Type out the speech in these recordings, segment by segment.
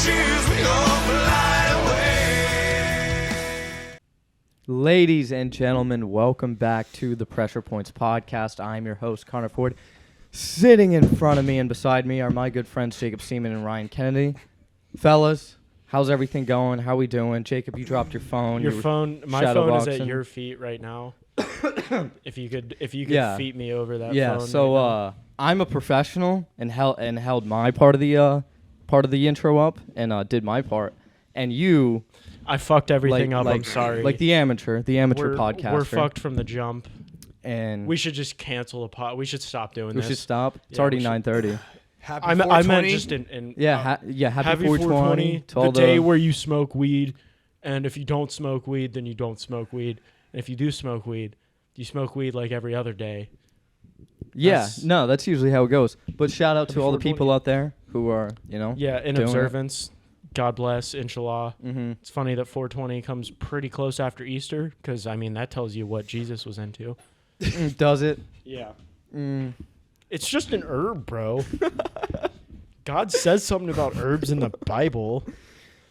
shoes, we go fly away. Ladies and gentlemen, welcome back to the Pressure Points podcast. I'm your host, Connor Ford. Sitting in front of me and beside me are my good friends, Jacob Seaman and Ryan Kennedy. Fellas, how's everything going? How we doing? Jacob, you dropped your phone. My phone is at your feet right now. if you could feet me over that phone. Yeah, so I'm a professional and held my part of the intro up and did my part. And you, I fucked everything up. I'm sorry. Like the amateur podcaster. We're fucked from the jump. And we should just cancel the pod. We should stop doing this. We should stop. It's already 9:30. Happy I meant just in happy 420. The day where you smoke weed, and if you don't smoke weed, then you don't smoke weed. And if you do smoke weed, you smoke weed like every other day. Yeah, that's usually how it goes. But shout out to all the people out there who are, in observance. God bless, inshallah. Mm-hmm. It's funny that 420 comes pretty close after Easter, because that tells you what Jesus was into. Does it? Yeah. It's just an herb, bro. God says something about herbs in the Bible.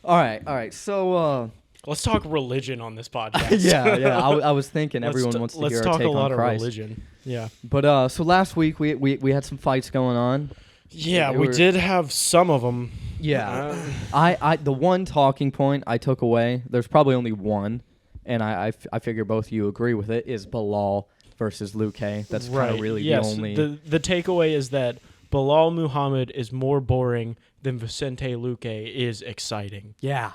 All right. So let's talk religion on this podcast. yeah. I was thinking everyone wants to hear our take on Christ. Let's talk a lot of religion. Yeah. But so last week we had some fights going on. Yeah, we did have some of them. Yeah. I the one talking point I took away, there's probably only one, and I figure both of you agree with it, is Belal versus Luque. That's kind of really the only. The takeaway is that Belal Muhammad is more boring than Vicente Luque is exciting. Yeah.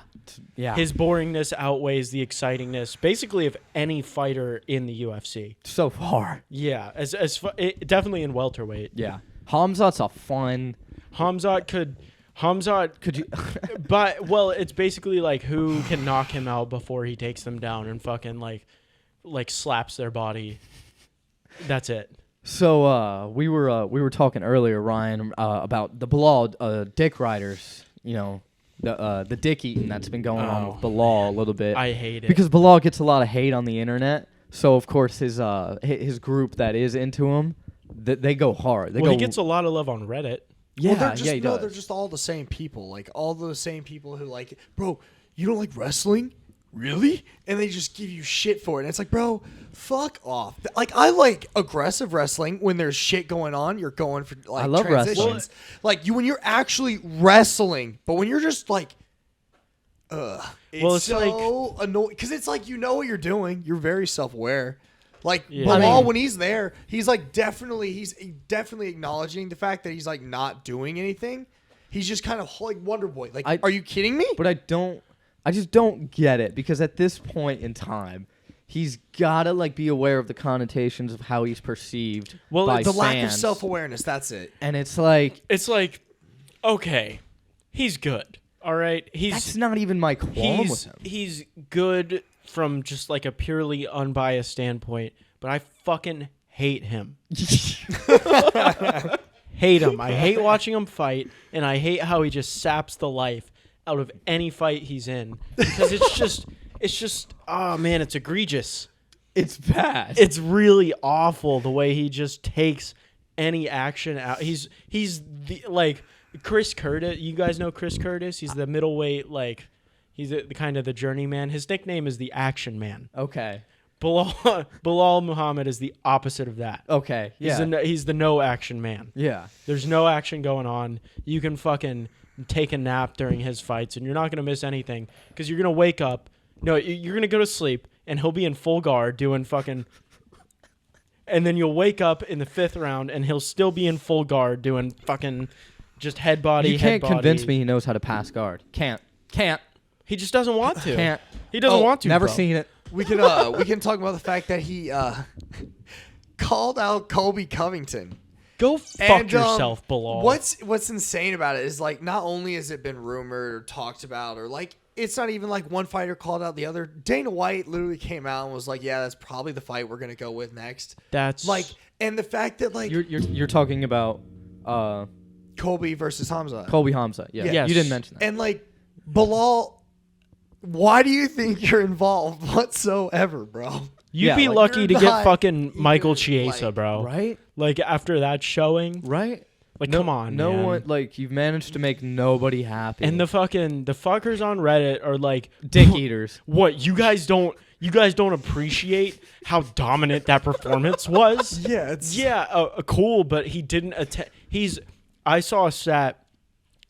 His boringness outweighs the excitingness, basically, of any fighter in the UFC so far. Yeah, definitely in welterweight. Yeah, Hamzat's a fun. Hamzat could you? But it's basically like who can knock him out before he takes them down and fucking like slaps their body. That's it. So we were talking earlier, Ryan, about the Belal dick riders. The dick eating that's been going on with Belal a little bit. I hate it because Belal gets a lot of hate on the internet. So of course his group that is into him, they go hard. He gets a lot of love on Reddit. Yeah, they're just all the same people. Like all the same people who like, bro, you don't like wrestling? Really? And they just give you shit for it. And it's like, bro, fuck off. Like, I like aggressive wrestling when there's shit going on. You're going for like I love transitions. Wrestling. When you're actually wrestling, but when you're just like, it's so annoying because it's like you know what you're doing. You're very self-aware. Like Belal, when he's there, he's definitely acknowledging the fact that he's like not doing anything. He's just kind of like Wonder Boy. Like, are you kidding me? But I just don't get it because at this point in time, he's gotta be aware of the connotations of how he's perceived. Well, by the fans. lack of self-awareness. That's it. And it's like, okay, he's good. All right, that's not even my qualm with him. He's good from just like a purely unbiased standpoint, but I fucking hate him. Hate him. I hate watching him fight, and I hate how he just saps the life out of any fight he's in because it's just oh man, it's egregious. It's bad. It's really awful the way he just takes any action out. He's the Chris Curtis. You guys know Chris Curtis? He's the middleweight, he's the kind of the journeyman. His nickname is the Action Man. Okay. Belal Muhammad is the opposite of that. Okay. Yeah. He's the no action man. Yeah. There's no action going on. You can fucking take a nap during his fights, and you're not going to miss anything because you're going to wake up. No, you're going to go to sleep, and he'll be in full guard doing fucking... And then you'll wake up in the 5th round, and he'll still be in full guard doing fucking just head body, You can't convince me he knows how to pass guard. Can't. He just doesn't want to. Can't. He doesn't want to, Never bro. seen it. We can talk about the fact that he called out Colby Covington. Go fuck yourself, Belal. What's insane about it is not only has it been rumored or talked about or it's not even one fighter called out the other. Dana White literally came out and was like, yeah, that's probably the fight we're gonna go with next. That's and the fact that you're talking about Colby versus Hamza. Colby Hamza. Yeah. Yes. You didn't mention that. And Belal, why do you think you're involved whatsoever, bro? You'd be lucky to get fucking Michael Chiesa, bro. Right? After that showing. Right? Like, come on, no man. one like you've managed to make nobody happy. And the fuckers on Reddit are like dick eaters. What, you guys don't appreciate how dominant that performance was? Yeah, Cool, but he didn't I saw a stat.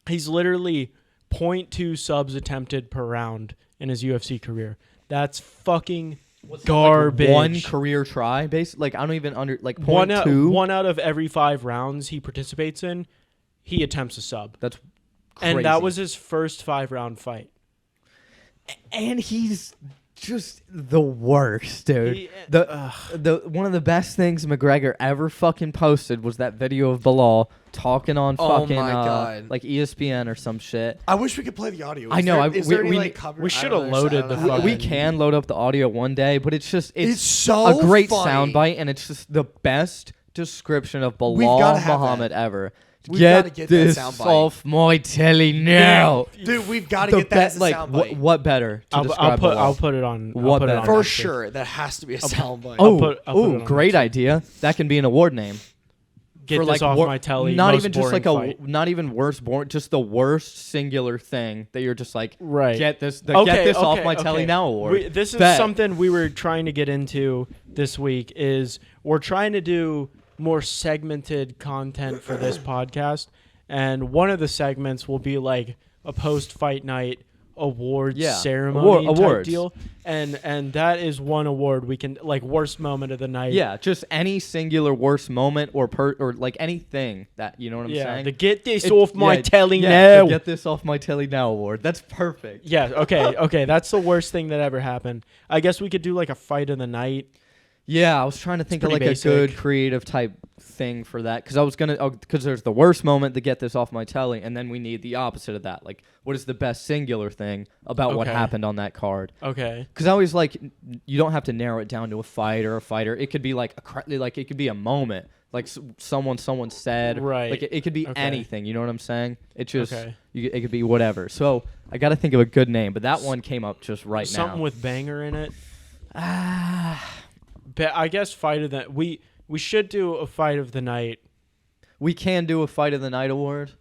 He's literally 0.2 subs attempted per round in his UFC career. That's fucking garbage. Like one career try, basically. Like I don't even like 0.2. One out of every 5 rounds he participates in, he attempts a sub. That's crazy. And that was his first 5-round fight. And he's just the worst, dude. The one of the best things McGregor ever fucking posted was that video of Belal talking on fucking my God. like ESPN or some shit. I wish we could play the audio. I know, Is there any, we- like, cover? we I shoulda don't loaded understand. the I don't know how We to- can load up the audio one day, but it's so a great funny. soundbite, and it's just the best description of gotta Belal have Muhammad ever. We've gotta get that this soundbite. off my telly now. Dude, we've got to The get that as a like soundbite. what better to describe Belal? I'll put it on. What I'll put it better? on For next week. sure, that has to be a soundbite. Oh, I'll put it on great next idea. That can be an award name. Get for this like off wor- my telly. Not most even just like boring fight. not even worst born, just the worst singular thing that you're just like, Right. Get this off my telly now award. This is Bet. something we were trying to get into this week. Is we're trying to do more segmented content for this podcast, and one of the segments will be like a post-fight night awards ceremony type awards. deal, and that is one award we can like worst moment of the night. Yeah, just any singular worst moment or like anything that you know what I'm saying. The get this It- off my yeah, telly yeah, now. the get this off my telly now award. That's perfect. Yeah, okay. That's the worst thing that ever happened. I guess we could do like a fight of the night. Yeah, I was trying to think of like pretty a good basic. creative type thing for that because I was gonna because there's the worst moment to get this off my telly, and then we need the opposite of that. Like, what is the best singular thing about what Okay. happened on that card? Okay. Because I always like you don't have to narrow it down to a fight or a fighter. It could be like like it could be a moment, like someone said. Right. Like it could be Okay. anything. You know what I'm saying? It just Okay. it could be whatever. So I got to think of a good name, but that one came up just right Something now. with banger in it. But I guess fight of the we should do a fight of the night, We can do a fight of the night award.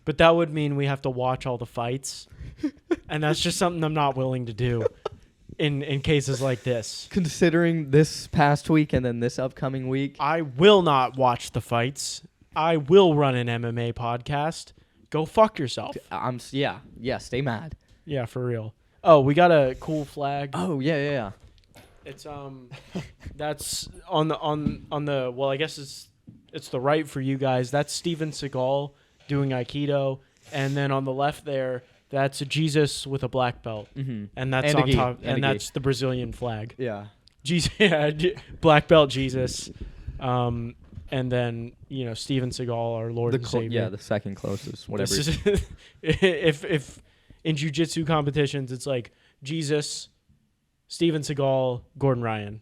but that would mean we have to watch all the fights, and that's just something I'm not willing to do in cases like this. Considering this past week and then this upcoming week. I will not watch the fights. I will run an MMA podcast. Go fuck yourself. Stay mad. Yeah, for real. Oh, we got a cool flag. Oh yeah. It's that's on the well, I guess it's the right for you guys. That's Steven Seagal doing Aikido, and then on the left there, that's Jesus with a black belt, and that's And a on gi. top, And a and gi. that's the Brazilian flag. Yeah. Jesus, black belt Jesus, and then Steven Seagal, our Lord and Savior. the second closest. Whatever. This is- if in jiu-jitsu competitions, it's like Jesus, Steven Seagal, Gordon Ryan.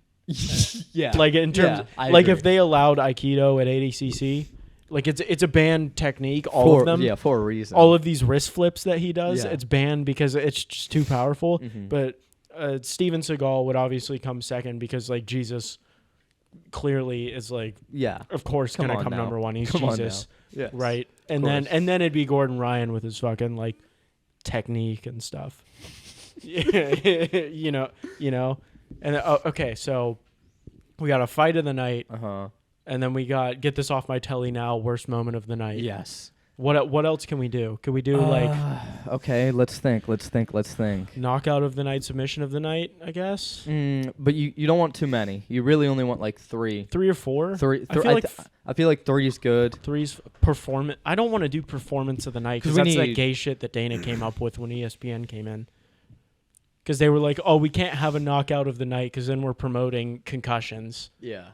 yeah. Like in terms, I like agree. if they allowed Aikido at ADCC, like it's a banned technique. All of them, for a reason. all of these wrist flips that he does, Yeah. it's banned because it's just too powerful. Mhm. But Steven Seagal would obviously come second because like Jesus clearly is like, yeah. of course, Come gonna on come now. number one. He's Come on Jesus, now. Yes. right? And course. then it'd be Gordon Ryan with his fucking like technique and stuff. you know. And okay, so we got a fight of the night, and then we got get this off my telly now. Worst moment of the night. Yes. What else can we do? Can we do like Okay, let's think. knockout of the night, submission of the night? I guess But you don't want too many. You really only want like 3. 3 or 4. Three. I feel like I feel like 3 is good. 3's performance. I don't want to do performance of the night 'Cause because we that's that need- gay shit that Dana came up with when ESPN came in. Because they were like, oh, we can't have a knockout of the night because then we're promoting concussions. Yeah.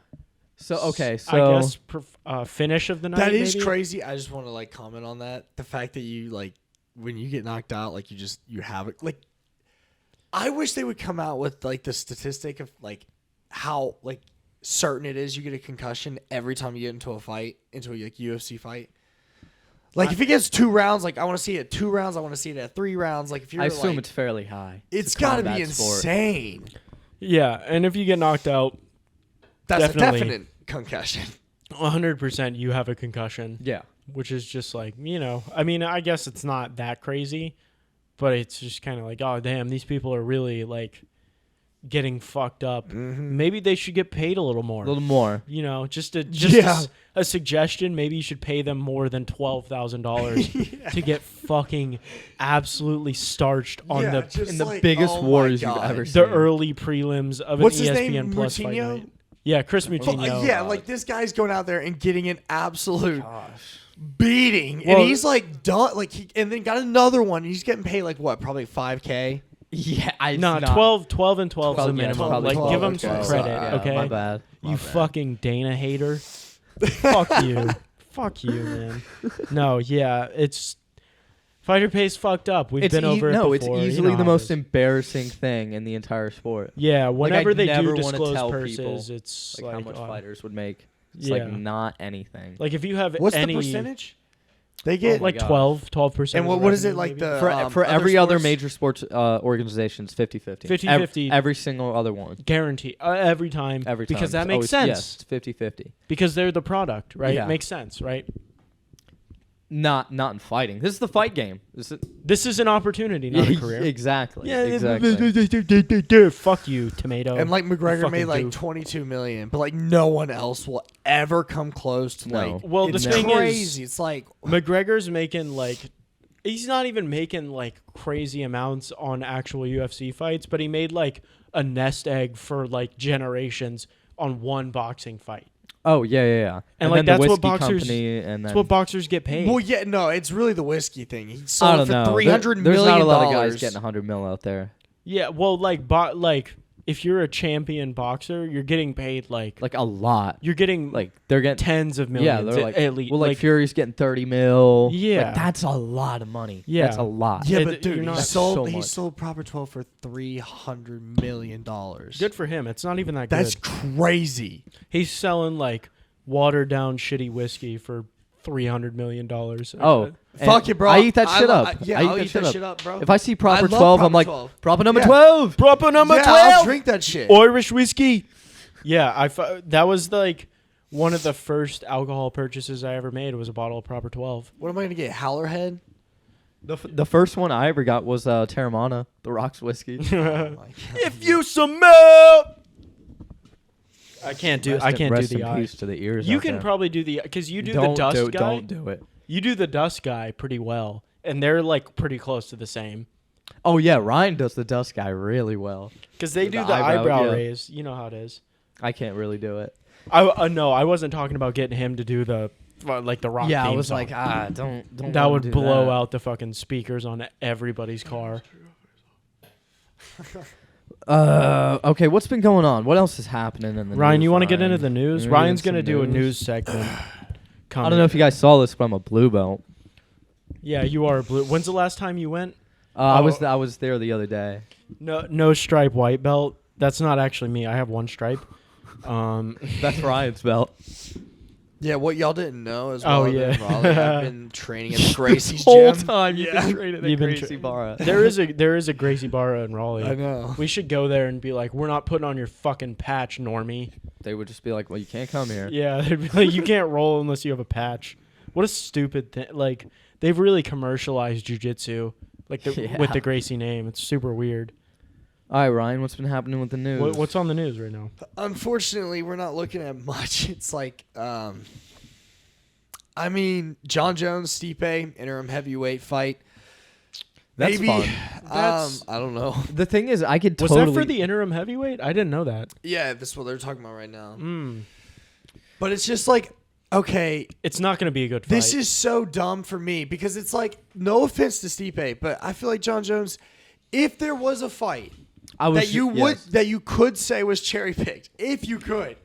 So okay, I so guess finish of the night. That is maybe? crazy. I just want to like comment on that. The fact that you like when you get knocked out, like you have it. Like, I wish they would come out with like the statistic of like how like certain it is you get a concussion every time you get into a fight, into a like UFC fight. Like if it gets 2 rounds, like I want to see it at 2 rounds. I want to see it at 3 rounds. Like if you're, I assume like, it's fairly high. it's a got to be combat sport. insane. Yeah, and if you get knocked out, That's Definitely. a definite concussion. 100% you have a concussion. Yeah. which is just like, I mean, I guess it's not that crazy, but it's just kind of like, oh, damn, these people are really like getting fucked up. Maybe they should get paid a little more. A little more. Just Yeah. a suggestion. Maybe you should pay them more than $12,000 to get fucking absolutely starched on Yeah, the just In the like, biggest oh my wars you've God. ever seen. the early prelims of What's an his ESPN name? Plus fight Moutinho? night. Yeah, Chris Moutinho. Yeah, like this guy's going out there and getting an absolute Gosh. beating, Well- and he's like done. Like and then got another one. He's getting paid like what? Probably $5K. Yeah, No, 12 and 12 is the minimum. probably Like, 12, give him okay. some Sorry, credit, Yeah, okay? my bad. You fucking Dana hater. Fuck you. Fuck you, man. No, yeah, it's fighter pay's fucked up. We've been over it no, before. it's You easily know the how it most is. embarrassing thing in the entire sport. Yeah, whenever I'd they never do wanna disclose tell purses, people, it's Like how much oh. fighters would make. It's Yeah. like not anything. Like if you have What's any the percentage? They get my like gosh. 12%. and of what is it revenue, like maybe? the for other every other sports? major sports organizations, 50-50. 50-50. Every single other one. guarantee every time Every time. because that It's makes always- sense Yes, it's 50-50. because they're the product, right? Yeah. It makes sense, right? Not in fighting. This is the fight game. This is an opportunity, not a career. Exactly. Yeah, Exactly. fuck you, tomato. And like McGregor fucking made like doof. 22 million, but like no one else will ever come close to No. like. Well, the it's thing is- crazy. It's like McGregor's making like he's not even making like crazy amounts on actual UFC fights, but he made like a nest egg for like generations on one boxing fight. Oh yeah. And, like, then that's the what whiskey boxers- company, and then That's what boxers get paid. well, yeah, no, it's really the whiskey thing. He I sold don't it know. for $300 There's million. not a lot of guys getting 100 mil out there. Yeah, well, like if you're a champion boxer, you're getting paid like Like a lot. you're getting Like they're getting tens of yeah. millions. They're like at least. well, like Fury's getting 30 mil. Yeah. Like, that's a lot of money. Yeah. That's a lot. Yeah, It- but dude, you're he not- sold so he much. sold Proper 12 for $300 million. good for him. It's not even that That's good. crazy. He's selling like watered down shitty whiskey for $300 million. Oh, Fuck and it, bro. I eat that shit up. Yeah, I I'll eat that shit up, bro. If I see proper I love 12, I'm Proper like 12. proper number Yeah. 12. Proper number yeah, 12. I'll drink that shit. Irish whiskey. Yeah, that was like one of the first alcohol purchases I ever made was a bottle of Proper 12. What am I gonna get? Howlerhead? The first one I ever got was Terramana, the Rocks whiskey. Oh my God. If you smell, I can't do Rest the in eyes. peace to the ears. You out can there. probably do the because you do the dust guy. Don't do it. You do the dust guy pretty well, and they're like pretty close to the same Oh yeah, Ryan does the dust guy really well. because they The do the eyebrow, eyebrow yeah. raise. You know how it is. I can't really do it. No, I wasn't talking about getting him to do the like the rock. Yeah, I theme was song. like, don't. that let would him do blow that. out the fucking speakers on everybody's car. Okay, what's been going on? What else is happening in the Ryan, news, you want to get Ryan? into the news? You wanna Ryan's get gonna into do a some news segment. I don't know if you guys saw this, but I'm a blue belt. Yeah, you are a blue. When's the last time you went? I was there the other day. No stripe white belt. That's not actually me. I have one stripe. That's Ryan's belt. Yeah, what y'all didn't know is Oh, well, yeah. I've been training at the Gracie's Whole gym. time you've Yeah. been training You've at been Gracie Barra. there is a Gracie Barra in Raleigh. I know. We should go there and be like, we're not putting on your fucking patch, normie. They would just be like, "Well, you can't come here." Yeah, they'd be like, you can't roll unless you have a patch. What a stupid thing. Like, they've really commercialized jiu-jitsu, like Yeah. with the Gracie name. It's super weird. All right, Ryan, what's been happening with the news? What's on the news right now? Unfortunately, we're not looking at much. It's like, I mean, Jon Jones, Stipe, interim heavyweight fight. That's Maybe, fun. That's- I don't know. The thing is, I could Was totally. that for the interim heavyweight? I didn't know that. Yeah, this is what they're talking about right now. Mm. But it's just like, okay, It's not going to be a good fight. this is so dumb for me because it's like, no offense to Stipe, but I feel like Jon Jones, if there was a fight I was that you yes. that you could say was cherry picked, if you could,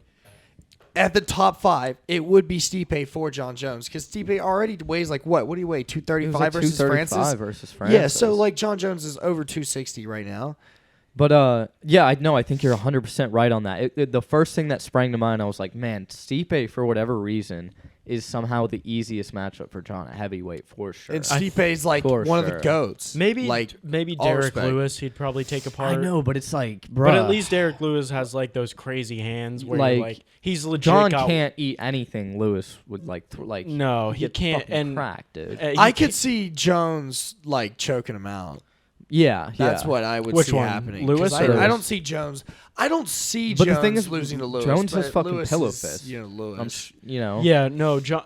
at the top 5, it would be Stipe for Jon Jones because Stipe already weighs like what? What do you weigh? It was 235 like versus 235 Francis. versus Francis. Yeah, so like Jon Jones is over 260 right now. But yeah, I think you're 100% right on that. The first thing that sprang to mind, I was like, man, Stipe, for whatever reason, is somehow the easiest matchup for Jon at heavyweight for sure. And Stipe's like For one of sure. the goats. Maybe all Derek respect. Lewis he'd probably take apart. I know, but it's like, bro. But at least Derek Lewis has like those crazy hands where Like, you're like he's legit. Jon got, can't eat anything. Lewis would like. No, he get can't. fucking And cracked, dude. he I could can't- see Jones like choking him out. Yeah, That's yeah. what I would Which see one? happening. Lewis 'Cause or I Lewis? don't see Jones. I don't see But Jones the thing is, losing to Lewis. Jones has but fucking Lewis pillow is, fists. Lewis. Yeah, no, John.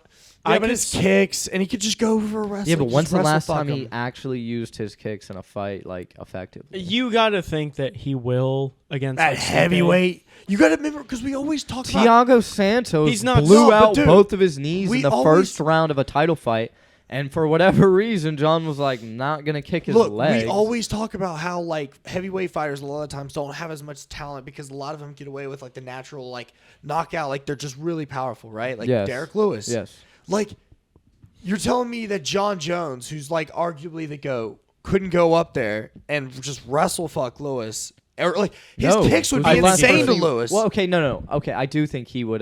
Yeah, but his kicks, and he could just go for a wrestling. Yeah, but when's the last fuck time he him. actually used his kicks in a fight like effectively? You got to think that he will against At like, Stipe. heavyweight? You got to remember because we always talk about. Thiago Santos He's not- blew No, but out dude, both of his knees we in the always- first round of a title fight, and for whatever reason, Jon was like not gonna kick his Look, legs. we always talk about how like heavyweight fighters a lot of times don't have as much talent because a lot of them get away with like the natural like knockout, like they're just really powerful, right? Like Yes. Derek Lewis. Yes. Like you're telling me that Jon Jones, who's like arguably the GOAT, couldn't go up there and just wrestle fuck Lewis. Or like his No, kicks would I be think insane to he- Lewis. Well, okay, no. Okay, I do think he would.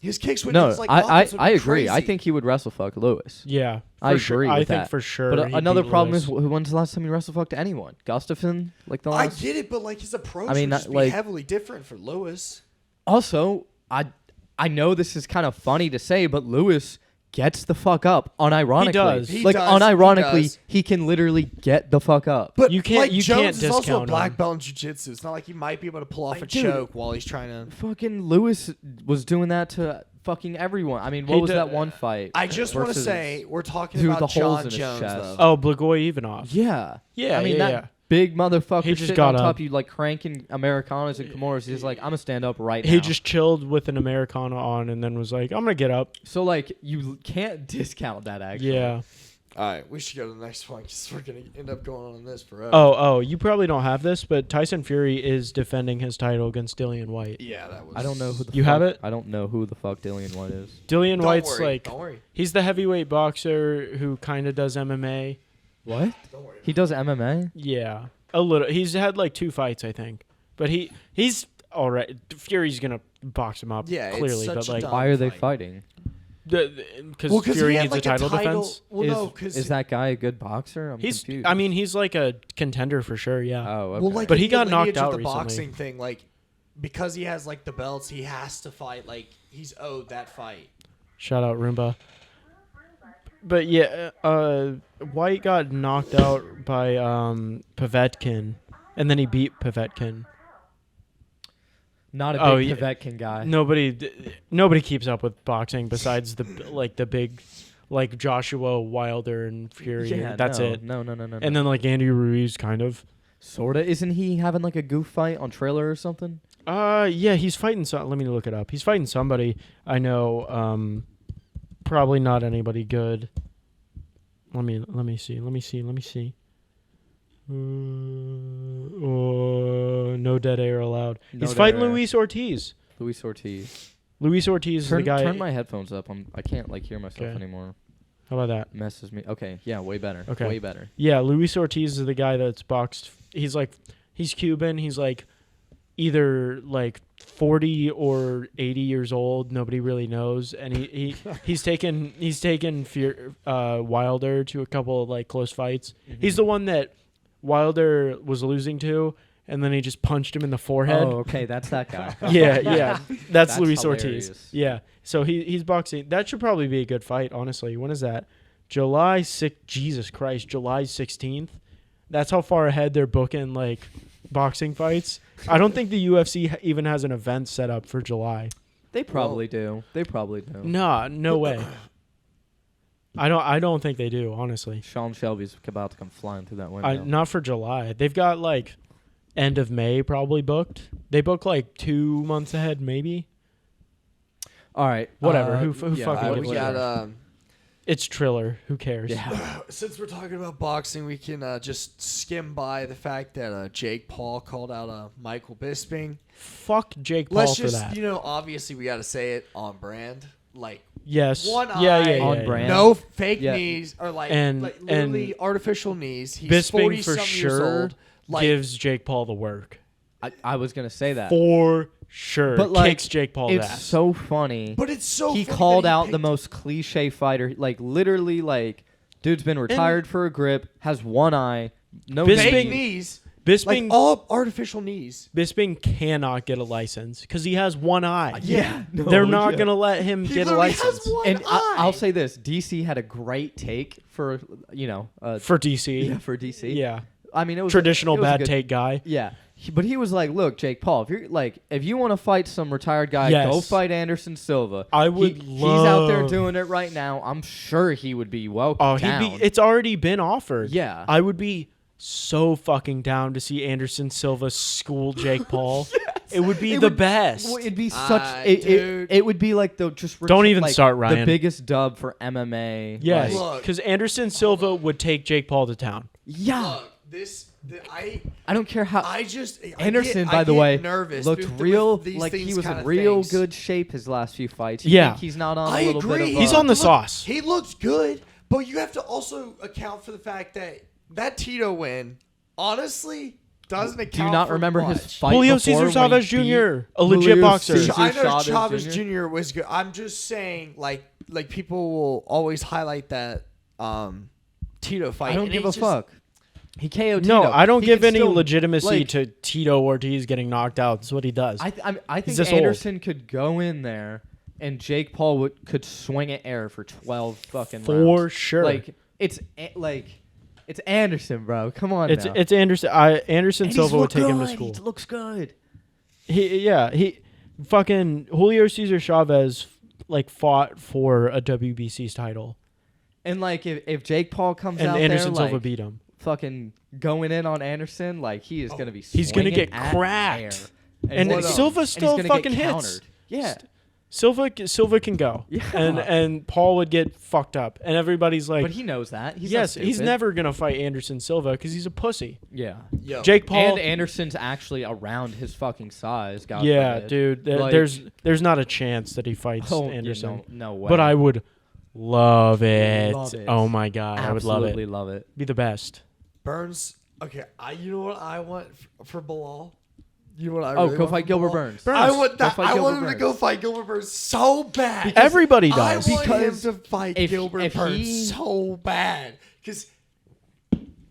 His kicks would No, his, like, I offense would be agree. I crazy. think he would wrestle fuck Lewis. Yeah, I for sure. agree I with think that. for sure. But he'd another beat problem Lewis. is, when's the last time he wrestle fucked anyone? Gustafsson, like the I last. get it, but like his approach I mean, would just like- be heavily different for Lewis. Also, I know this is kind of funny to say, but Lewis gets the fuck up unironically. He does. He Like does, unironically, he does. he can literally get the fuck up. But You can't- like, you Jones can't is also a discount black him. belt in jiu-jitsu. It's not like he might be able to pull off Like, a dude, choke while he's trying to. Fucking Lewis was doing that to fucking everyone. I mean, what He was did- that one fight? I just want to versus- say we're talking Dude, about the holes Jon in his Jones chest. though. Oh, Blagoy Ivanov. Yeah. Yeah, I mean, yeah, that yeah. big motherfucker He just sitting got on top up. of you, like cranking Americanas and Kimuras. He's like, I'm going to stand up right now. He just chilled with an Americana on and then was like, I'm gonna get up. So, like, you can't discount that, actually. Yeah. All right, we should go to the next one because we're gonna end up going on this forever. Oh, you probably don't have this, but Tyson Fury is defending his title against Dillian White. yeah, that was. I don't know who the You fuck, have it? I don't know who the fuck Dillian White is. Dillian Don't White's worry, like don't worry, he's the heavyweight boxer who kind of does MMA. What? don't worry. He does MMA? Yeah, a little. He's had like 2 fights, I think, but he's all right. Fury's gonna box him up, Yeah, it's clearly, such but a like dumb Why are they fight. fighting? because Well, 'cause Fury he had, needs like, a title defense. Well, is, no, because is that guy a good boxer? I'm He's, confused. I mean, he's like a contender for sure. Yeah. Oh, okay. well, like, But he the got knocked lineage of out the recently. boxing thing, like, because he has like the belts, he has to fight. Like, he's owed that fight. Shout out Roomba. But yeah, White got knocked out by Povetkin, and then he beat Povetkin. Not a Oh, big yeah. Povetkin guy. Nobody keeps up with boxing besides the big, like Joshua Wilder and Fury. Yeah, That's no, it. No. And then like Andy Ruiz, kind of. Sorta. Isn't he having like a goof fight on Trailer or something? Yeah, he's fighting. Let me look it up. He's fighting somebody I know. Probably not anybody good. Let me see. No dead air allowed. No He's dead fighting air. Luis Ortiz. Luis Ortiz. Luis Ortiz is Turn, the guy. turn my headphones up. I can't like hear myself Okay. anymore. How about that? Messes me. Okay, yeah, way better. Okay. Way better. Yeah, Luis Ortiz is the guy that's boxed. He's Cuban. He's like either like 40 or 80 years old. Nobody really knows. And he's taken Wilder to a couple of like close fights. Mm-hmm. He's the one that Wilder was losing to, and then he just punched him in the forehead. Oh, okay, that's that guy. Yeah. That's Luis hilarious. Ortiz. Yeah. So he's boxing. That should probably be a good fight, honestly. When is that? July 6th. Jesus Christ, July 16th. That's how far ahead they're booking like boxing fights. I don't think the UFC even has an event set up for July. They probably do. They probably do. Nah, no way. I don't think they do, honestly. Sean Shelby's about to come flying through that window. Not for July. They've got like end of May probably booked. They book like 2 months ahead, maybe. All right, Whatever. Who fucking we gives a got shit? It's Triller. Who cares? Yeah. since we're talking about boxing, we can just skim by the fact that Jake Paul called out Michael Bisping. Fuck Jake Paul Let's for just, that. obviously we got to say it on brand. Like, Yes. one yeah, eye, yeah, on yeah. brand. no fake Yeah. knees or like, And- literally artificial knees. He's Bisping for 40-something years sure old. Like, gives Jake Paul the work. I was gonna say that. For sure. But like, kicks Jake Paul's it's ass. so funny. But it's so he funny called that he out the picked- most cliche fighter. Like literally, like dude's been retired for a grip, has one eye, no Bisping- fake knee. knees. Bisping, Like all artificial knees. Bisping cannot get a license because he has one eye. Yeah, no, They're not yeah. going to let him He get a literally license. has one And eye. I'll say this: DC had a great take for For DC. yeah, for DC. Yeah. I mean it was Traditional it was a bad good- take guy. Yeah, but he was like, "Look, Jake Paul, if you want to fight some retired guy, Yes. go fight Anderson Silva. I would He's out there love- doing it right now. I'm sure he would be welcome. Oh, down. it's already been offered. Yeah. I would be so fucking down to see Anderson Silva school Jake Paul. It would be It the would- best. Well, it'd be such. Dude. It would be like the just. Don't even like, start, Ryan. The biggest dub for MMA. Yes, like- Look. because Anderson Silva would take Jake Paul to town. yeah. Look, I don't care how. Anderson, I by the get way, nervous looked with real these like he things was in kinda real things. good shape his last few fights. You Yeah. think he's not on I a little agree. bit of. He's a- on the Look, sauce. He looks good, but you have to also account for the fact that Tito win, honestly, doesn't account Do you not for remember much. his fight? Julio before Cesar when Chavez he beat Jr., a legit Julio boxer. Cesar I know Chavez Chavez Jr.? Jr. was good. I'm just saying, like people will always highlight that Tito fight. I don't and give a it's just- fuck. He KO'd No, Tito. I don't He give could any still, legitimacy like, to Tito Ortiz getting knocked out. That's what he does. I He's think this old. Anderson could go in there and Jake Paul could swing at air for 12 fucking For rounds. sure. Like it's Anderson, bro. Come on now. It's Anderson. Anderson And he's Silva would looked take him to good. school. He looks good. He fucking Julio Cesar Chavez like fought for a WBC's title, And like if Jake Paul comes and out Anderson there Silva like beat him. fucking going in on Anderson, like he is gonna be. He's gonna swinging get at cracked. air. And what- Silva and he's still gonna fucking get hits. countered. Yeah. Silva can go. Yeah. And Paul would get fucked up, and everybody's like, But he knows that. He's yes, not he's stupid. never gonna fight Anderson Silva because he's a pussy. Yeah. Yo, Jake Paul. And Anderson's actually around his fucking size. God Yeah, forbid. dude. Like- there's not a chance that he fights Oh, Anderson. yeah, no way. But I would love it. Love it. Oh my god, I would love absolutely it. love it. Be the best. Burns. Okay, you know what I want for Belal? You know what I Oh, really go want fight for Gilbert Belal? Burns. I want Go that. fight I Gilbert want him to Burns. go fight Gilbert Burns so bad. Everybody I does. want Because him to fight if Gilbert Burns he- so bad. Because,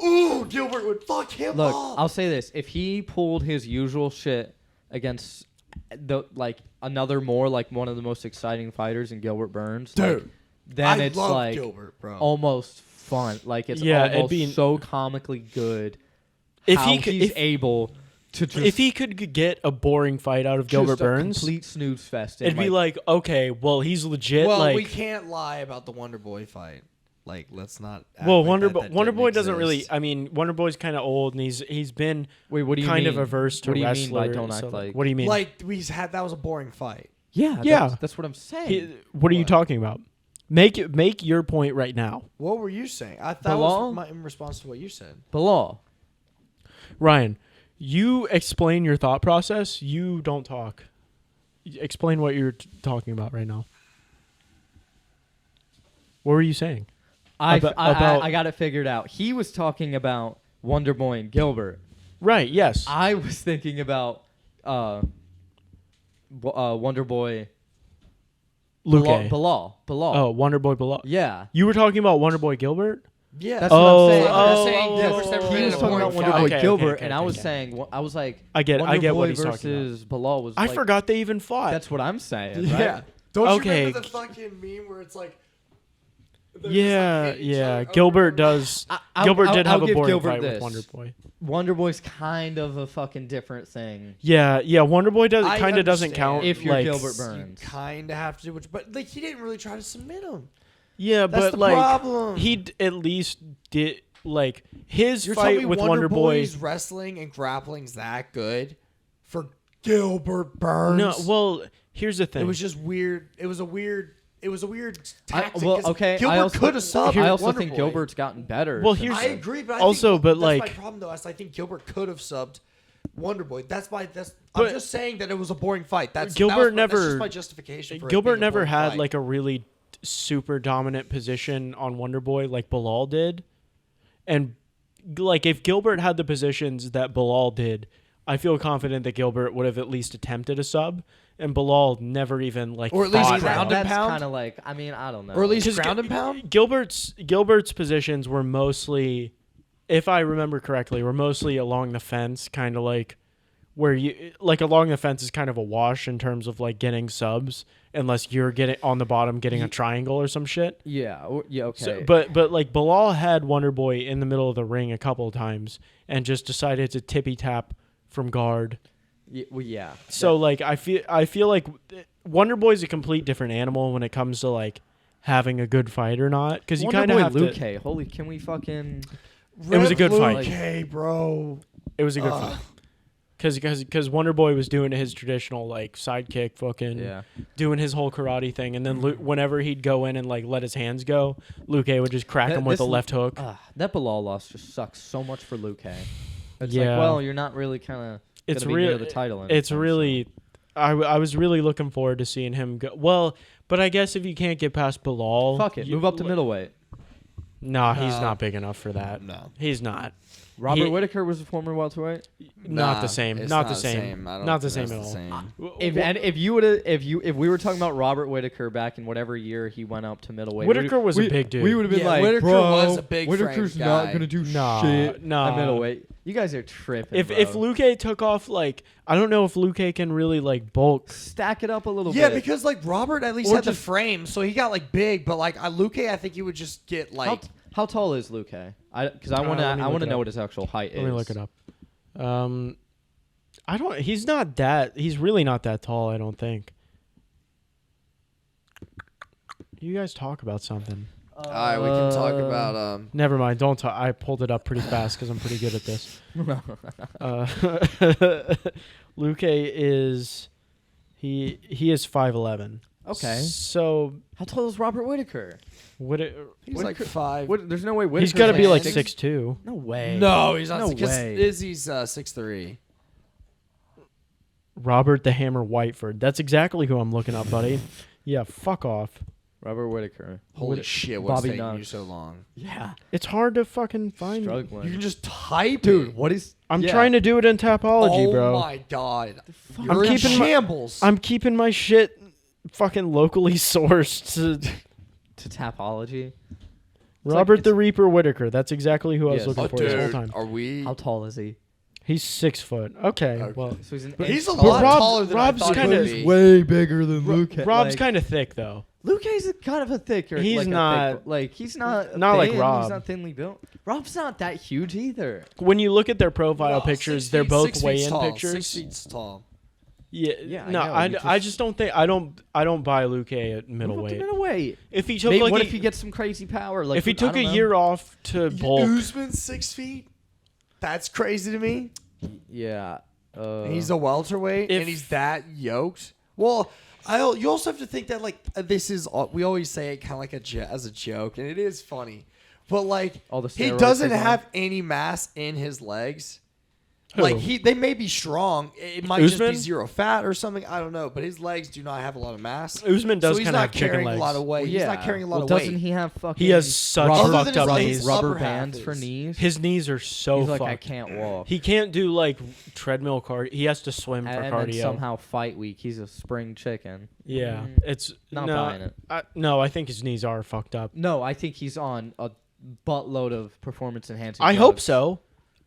ooh, Gilbert would fuck him Look, up. I'll say this: if he pulled his usual shit against another more like one of the most exciting fighters in Gilbert Burns, like, Dude, then I it's love like Gilbert, bro. almost fun. Like it's Yeah, it'd almost be- so comically good. If how he could, he's if, able to just if he could get a boring fight out of Gilbert just a Burns, complete snooze fest. it'd be like, okay, well, he's legit. Well, like, we can't lie about the Wonder Boy fight. Like, let's not. act well, like Wonder that Wonder didn't Boy doesn't really. exist. I mean, Wonder Boy's kind of old, and he's been wait, what do you kind mean? of averse to What do you mean wrestler. by don't act so, like? What do you mean? Like that was a boring fight. Yeah, Yeah. that's what I'm saying. What are you What? talking about? Make your point right now, What were you saying? I thought Belal? was in response to what you said. Belal. Ryan. You explain your thought process. You don't talk. Explain what you're talking about right now. What were you saying? I About- got it figured out. He was talking about Wonder Boy and Gilbert. Right. Yes. I was thinking about Wonder Boy Luke. Belal. Oh, Wonder Boy Belal. Yeah. You were talking about Wonder Boy Gilbert? Yeah, That's what I'm saying. oh, saying oh, Gilbert's oh, never oh, been He in was a talking boring about Wonder fight. Boy Okay, Gilbert, okay, and I okay, was okay. saying, I was like, I get Wonder what Boy he's talking about. versus Belal was. I like, forgot they even fought. That's what I'm saying. Yeah. Right? Don't Okay. you remember the fucking meme where it's like? they're just, yeah, like, hitting each yeah. other Gilbert over and over? does. I'll- Gilbert I'll- did I'll have a give boring Gilbert fight this. with Wonder Boy. Wonder Boy's kind of a fucking different thing. Yeah, yeah. Wonder Boy does I kind of doesn't understand count if you're like, Gilbert You Burns. kind of have to do which, but like he didn't really try to submit him. Yeah, That's but the like problem. he at least did like his You're telling fight me with Wonder Wonder Boy. Boy's wrestling and grappling's that good for Gilbert Burns? No, well, here's the thing. it was just weird. It was a weird tactic. Well, 'cause okay. I Gilbert also, could have subbed. I also Wonder think Boy. Gilbert's gotten better. Well, since here's- I then. agree, but Also, I think, but, that's like- my problem though. Is I think Gilbert could have subbed Wonder Boy. I'm But- just saying that it was a boring fight. That's Gilbert that's never- just my justification. For it Gilbert being a never boring had fight. like a really super dominant position on Wonder Boy like Belal did. And like if Gilbert had the positions that Belal did, I feel confident that Gilbert would have at least attempted a sub, and Belal never even like. Or at least thought ground about and it. That's pound? kind of like, I mean, I don't know. Or at least 'Cause ground and pound. Gilbert's positions were mostly, if I remember correctly, were mostly along the fence, kind of like where you like along the fence is kind of a wash in terms of like getting subs, unless you're getting on the bottom getting a triangle or some shit. Yeah, okay. So, but like Belal had Wonderboy in the middle of the ring a couple of times and just decided to tippy tap from guard. Yeah. So like I feel like Wonderboy's a complete different animal when it comes to like having a good fight or not, because you kind of have Luke to. Holy, can we fucking? It was a good fight. Okay, bro. It was a good fight. Because Wonderboy was doing his traditional like sidekick, fucking doing his whole karate thing, and then whenever he'd go in and like let his hands go, Luke would just crack him with a left hook. That Belal loss just sucks so much for Luke. It's Yeah. like, well, you're not really kind of. It's near the title. It's really. I was really looking forward to seeing him go. Well, but I guess if you can't get past Belal, Fuck it, move up to middleweight. Nah, he's not big enough for that. No. He's not. Robert Whittaker was a former welterweight. Not the same. It's Not the same. I don't Not the think same that's at all. same. If we were talking about Robert Whittaker back in whatever year he went up to middleweight, Whittaker was a big dude. We would have been Yeah, like, Whittaker bro, was a big Whittaker's frame not guy. gonna do Nah, shit nah. at middleweight. You guys are tripping. If Luke took off, like, I don't know if Luke can really like bulk. stack it up a little Yeah, bit. because like Robert at least Or had the just- frame, so he got like big. But like Luke, I think he would just get like. How tall is Luke? Because I want let me to look it know up. what his actual height is. Let me look it up. I don't. He's not that. He's really not that tall. I don't think. You guys talk about something. All right, we can talk about Never mind. Don't talk. I pulled it up pretty fast because I'm pretty good at this. Luke is he is 5'11". Okay. So How tall is Robert Whittaker? He's like 5. There's no way Whittaker's he's got to be like 6'6". 6'2". No way. No, he's not. No because way. Izzy's 6'3". Robert the Hammer Whiteford. That's exactly who I'm looking up, buddy. Yeah, fuck off. Robert Whittaker. Holy shit! What's Bobby taking you Knox. so long? Yeah. It's hard to fucking find. Struggling. You can just type, Dude, it. what is? I'm trying to do it in Tapology, Oh bro. my god! I'm You're in keeping my- shambles. I'm keeping my shit fucking locally sourced to to Tapology. Robert the Reaper Whittaker. That's exactly who I was Yes. looking Oh, for this whole dude, time. are we? How tall is he? He's 6 foot. Okay, well, So he's an He's a inch lot taller. taller than Rob's I thought kinda- he would He's be. way bigger than Luke. Rob's kind of thick though. Luke is kind of a thicker. He's like a not- thick, like he's not like thin, Rob. He's not thinly built. Rob's not that huge either. When you look at their profile No, pictures, 6 they're feet, both 6 feet weigh-in tall, pictures. 6 feet tall. Yeah, Yeah, I no, know, I, you I just- just don't think I don't buy Luke at Move up to middleweight. middleweight. If he took Maybe, like what a, if he gets some crazy power? Like if he I took a don't know. year off to bulk, Usman's 6 feet. That's crazy to me. Yeah. And he's a welterweight, if- and he's that yoked. Well, you also have to think that like this is. We always say it kind of like as a joke, and it is funny. But like All the he steroids doesn't he's on. have any mass in his legs. Who? Like they may be strong. It might Usman? just be zero fat or something. I don't know. But his legs do not have a lot of mass. Usman does so he's kinda not have chicken carrying legs. a lot of weight. He's not carrying a lot of doesn't weight. he have fucking? he has such rubber, Other fucked than up his knees. upper rubber half bands is- for knees. His knees are so He's like, fucked. I can't walk. He can't do like treadmill cardio. He has to swim for and cardio. then somehow fight week. He's a spring chicken. Yeah, it's Not no, buying it. No, I think his knees are fucked up. No, I think he's on a buttload of performance enhancing. I hope drugs. so.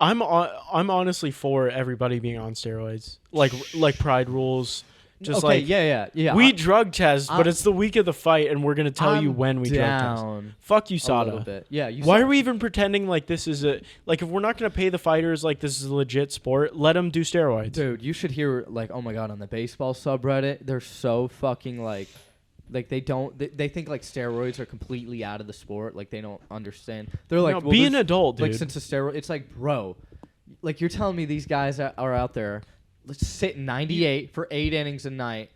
I'm honestly for everybody being on steroids, like Pride rules. Just okay, like yeah. we drug test, but I'm- it's the week of the fight, and we're gonna tell you I'm when we drug test. down Fuck you, a little Sada. bit. Yeah. Why are we even pretending like this is a like if we're not gonna pay the fighters like this is a legit sport? Let them do steroids. Dude, you should hear like, oh my god, on the baseball subreddit, they're so fucking like they think like steroids are completely out of the sport. Like they don't understand. They're like, No, well, be an there's- adult, dude. Like since a steroid, it's like, bro, like you're telling me these guys are out there, let's sit 98 for 8 innings a night,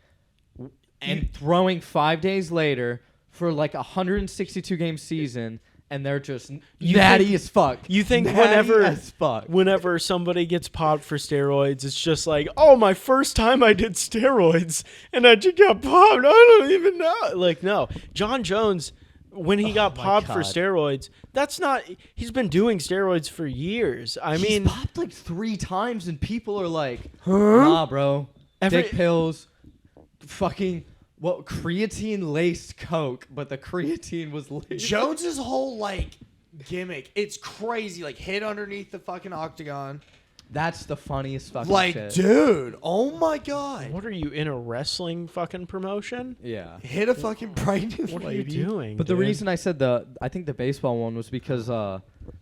and throwing 5 days later for like a 162 game season. And they're just natty as fuck. You think Natty whenever as fuck. whenever somebody gets popped for steroids, it's just like, oh, my first time I did steroids and I just got popped. I don't even know. Like, no. Jon Jones when he got my popped for God. steroids, that's not. He's been doing steroids for years. I He's mean, popped like 3 times, and people are like, "Nah, bro, dick pills, fucking creatine laced coke," but the creatine was laced. Jones's whole like gimmick, it's crazy. Like hit underneath the fucking octagon. That's the funniest fucking Like, shit. dude, oh my god. what are you in a wrestling fucking promotion? Yeah. Hit a fucking pregnant What are lady. you doing? But the dude? reason I said I think the baseball one was because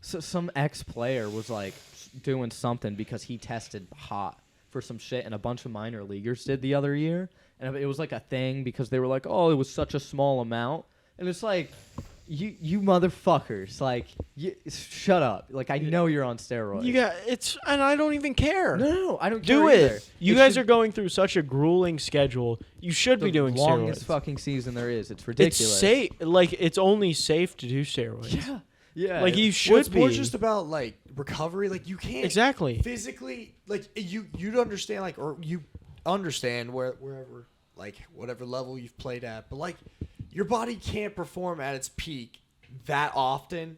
some ex-player was like doing something because he tested hot for some shit, and a bunch of minor leaguers did the other year, and it was like a thing because they were like, oh, it was such a small amount, and it's like, you motherfuckers, like, shut up. Like, I know you're on steroids. you got and I don't even care. No, I don't Do care it. either. You guys are going through such a grueling schedule. You should the be doing longest steroids. fucking season there is. It's It's ridiculous. safe. Like it's only safe to do steroids. Yeah. Yeah. Like you Well, should it's be. more just about like recovery. Like you can't Exactly. physically like you'd understand like or you understand wherever like whatever level you've played at, but like your body can't perform at its peak that often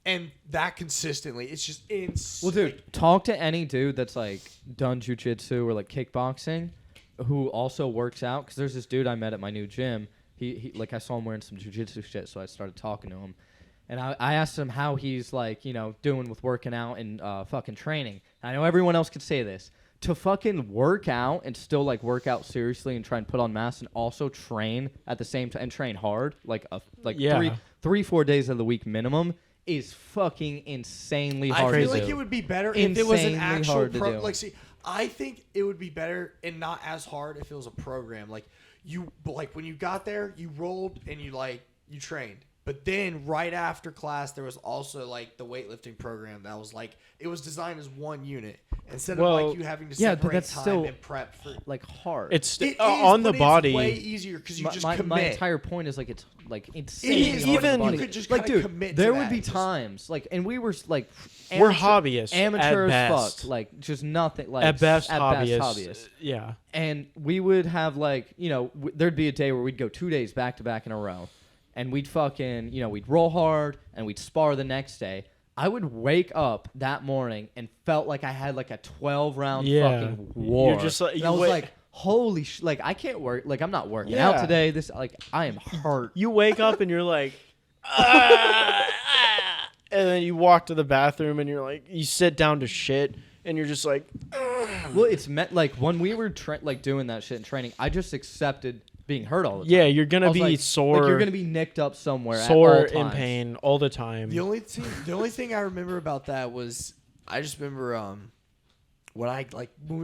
and that consistently. It's just insane. Well, dude, talk to any dude that's like done jujitsu or like kickboxing, who also works out. Because there's this dude I met at my new gym. He like I saw him wearing some jujitsu shit, so I started talking to him, and I asked him how he's like doing with working out and fucking training. And I know everyone else could say this. To fucking work out and still like work out seriously and try and put on mass and also train at the same time and train hard like Yeah. 3-4 days of the week minimum is fucking insanely I hard feel to like do. it would be better if it was an Insanely actual hard to do. like see I think it would be better and not as hard if it was a program. Like when you got there, you rolled and you trained. But then right after class there was also like the weightlifting program that was like it was designed as one unit instead of like you having to yeah, but separate that's time still and prep for like hard. It's It is, on the but body. It's way easier because you just commit. my entire point is like it's like It insanely is, hard on the even- body. you could just like kinda dude, commit to there that. would be Just- times like, and we were like We're hobbyists amateur at as best. fuck, like just nothing like At best, hobbyists. Yeah. And we would have like there'd be a day where we'd go 2 days back to back in a row, and we'd fucking we'd roll hard and we'd spar the next day. I would wake up that morning and felt like I had like a 12-round Yeah. fucking war. You're just like- and you I was wait- like, holy like I can't work, like I'm not working Yeah. out today. This like I am hurt. You wake up and you're like, "Ah, ah," and then you walk to the bathroom and you're like, you sit down to shit and you're just like, Well, it's meant like when we were like doing that shit in training, I just accepted being hurt all the time. yeah, you're I gonna was be like, sore, Like you're gonna be nicked up somewhere, sore at all in times. pain all the time. The only thing I remember about that was I just remember when I when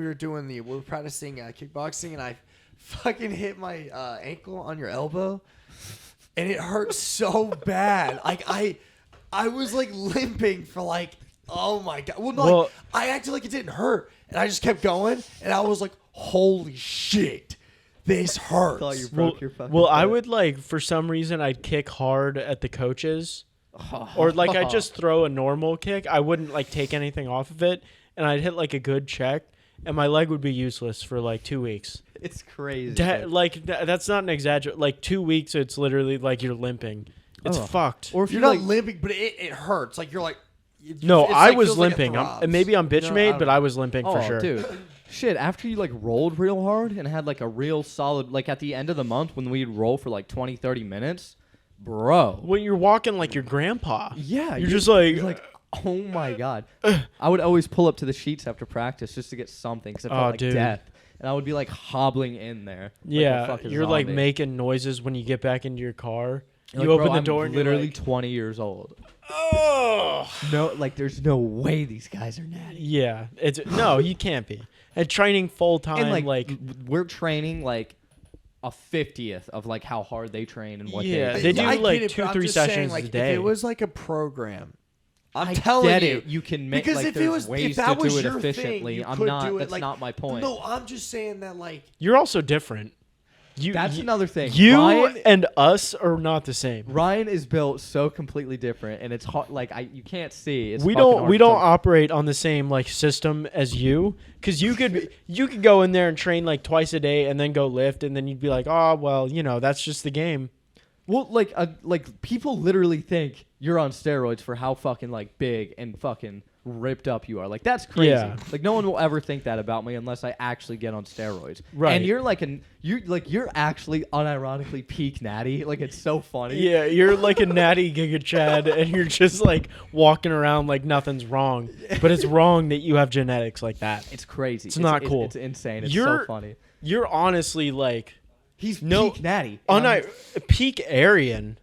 we were practicing kickboxing and I fucking hit my ankle on your elbow and it hurt so bad. Like I was like limping for like oh my god. Well, no, Well- like, I acted like it didn't hurt and I just kept going and I was like holy shit, this hurts. Thought you well, broke your fucking well, I foot. would like for some reason I'd kick hard at the coaches, or like I'd just throw a normal kick. I wouldn't like take anything off of it, and I'd hit like a good check, and my leg would be useless for like 2 weeks. It's crazy. That's not an exaggeration. Like 2 weeks, it's literally like you're limping. It's Oh. fucked. Or if You're you not like, limping, but it hurts. Like you're like No, it's I like, was feels like it limping. throbs. Maybe I'm bitch No, I made, don't but know. I was limping for sure. dude, shit. After you like rolled real hard and had like a real solid, like at the end of the month when we'd roll for like 20-30 minutes, bro. When you're walking like your grandpa. Yeah, You're just like, you're like, oh my god. I would always pull up to the sheets after practice just to get something because it felt Oh, like dude. death, and I would be like hobbling in there. like a yeah, fucking you're like zombie. making noises when you get back into your car. You're You like, open bro, the I'm door and literally you're like, 20 years old. oh. No, like there's no way these guys are natty. Yeah, it's no, you can't be. And training full time, And like we're training like a 50th of like how hard they train and what Yeah, they they do I get like it, two, but I'm 3 just saying, sessions like, a day. If it was like a program, I'm I telling get you, it. You can make because like if it there's was ways if that to was do it your efficiently. thing, you I'm could not. do it, That's like, not my point. No, I'm just saying that like You're also different. That's another thing. You Ryan, and us are not the same. Ryan is built so completely different, and it's hard. Like you can't see. It's We fucking don't hard we to don't tell. operate on the same like system as you, because you could go in there and train like twice a day and then go lift, and then you'd be like, oh well, that's just the game. Well, like people literally think you're on steroids for how fucking like big and fucking ripped up you are. Like that's crazy. Yeah. Like no one will ever think that about me unless I actually get on steroids. Right. And you're you're actually unironically peak natty. Like it's so funny. Yeah, you're like a natty Giga Chad, and you're just like walking around like nothing's wrong. But it's wrong that you have genetics like that. It's crazy. It's not cool. It's insane. It's You're- so funny. You're honestly like He's no- peak natty. peak Aryan.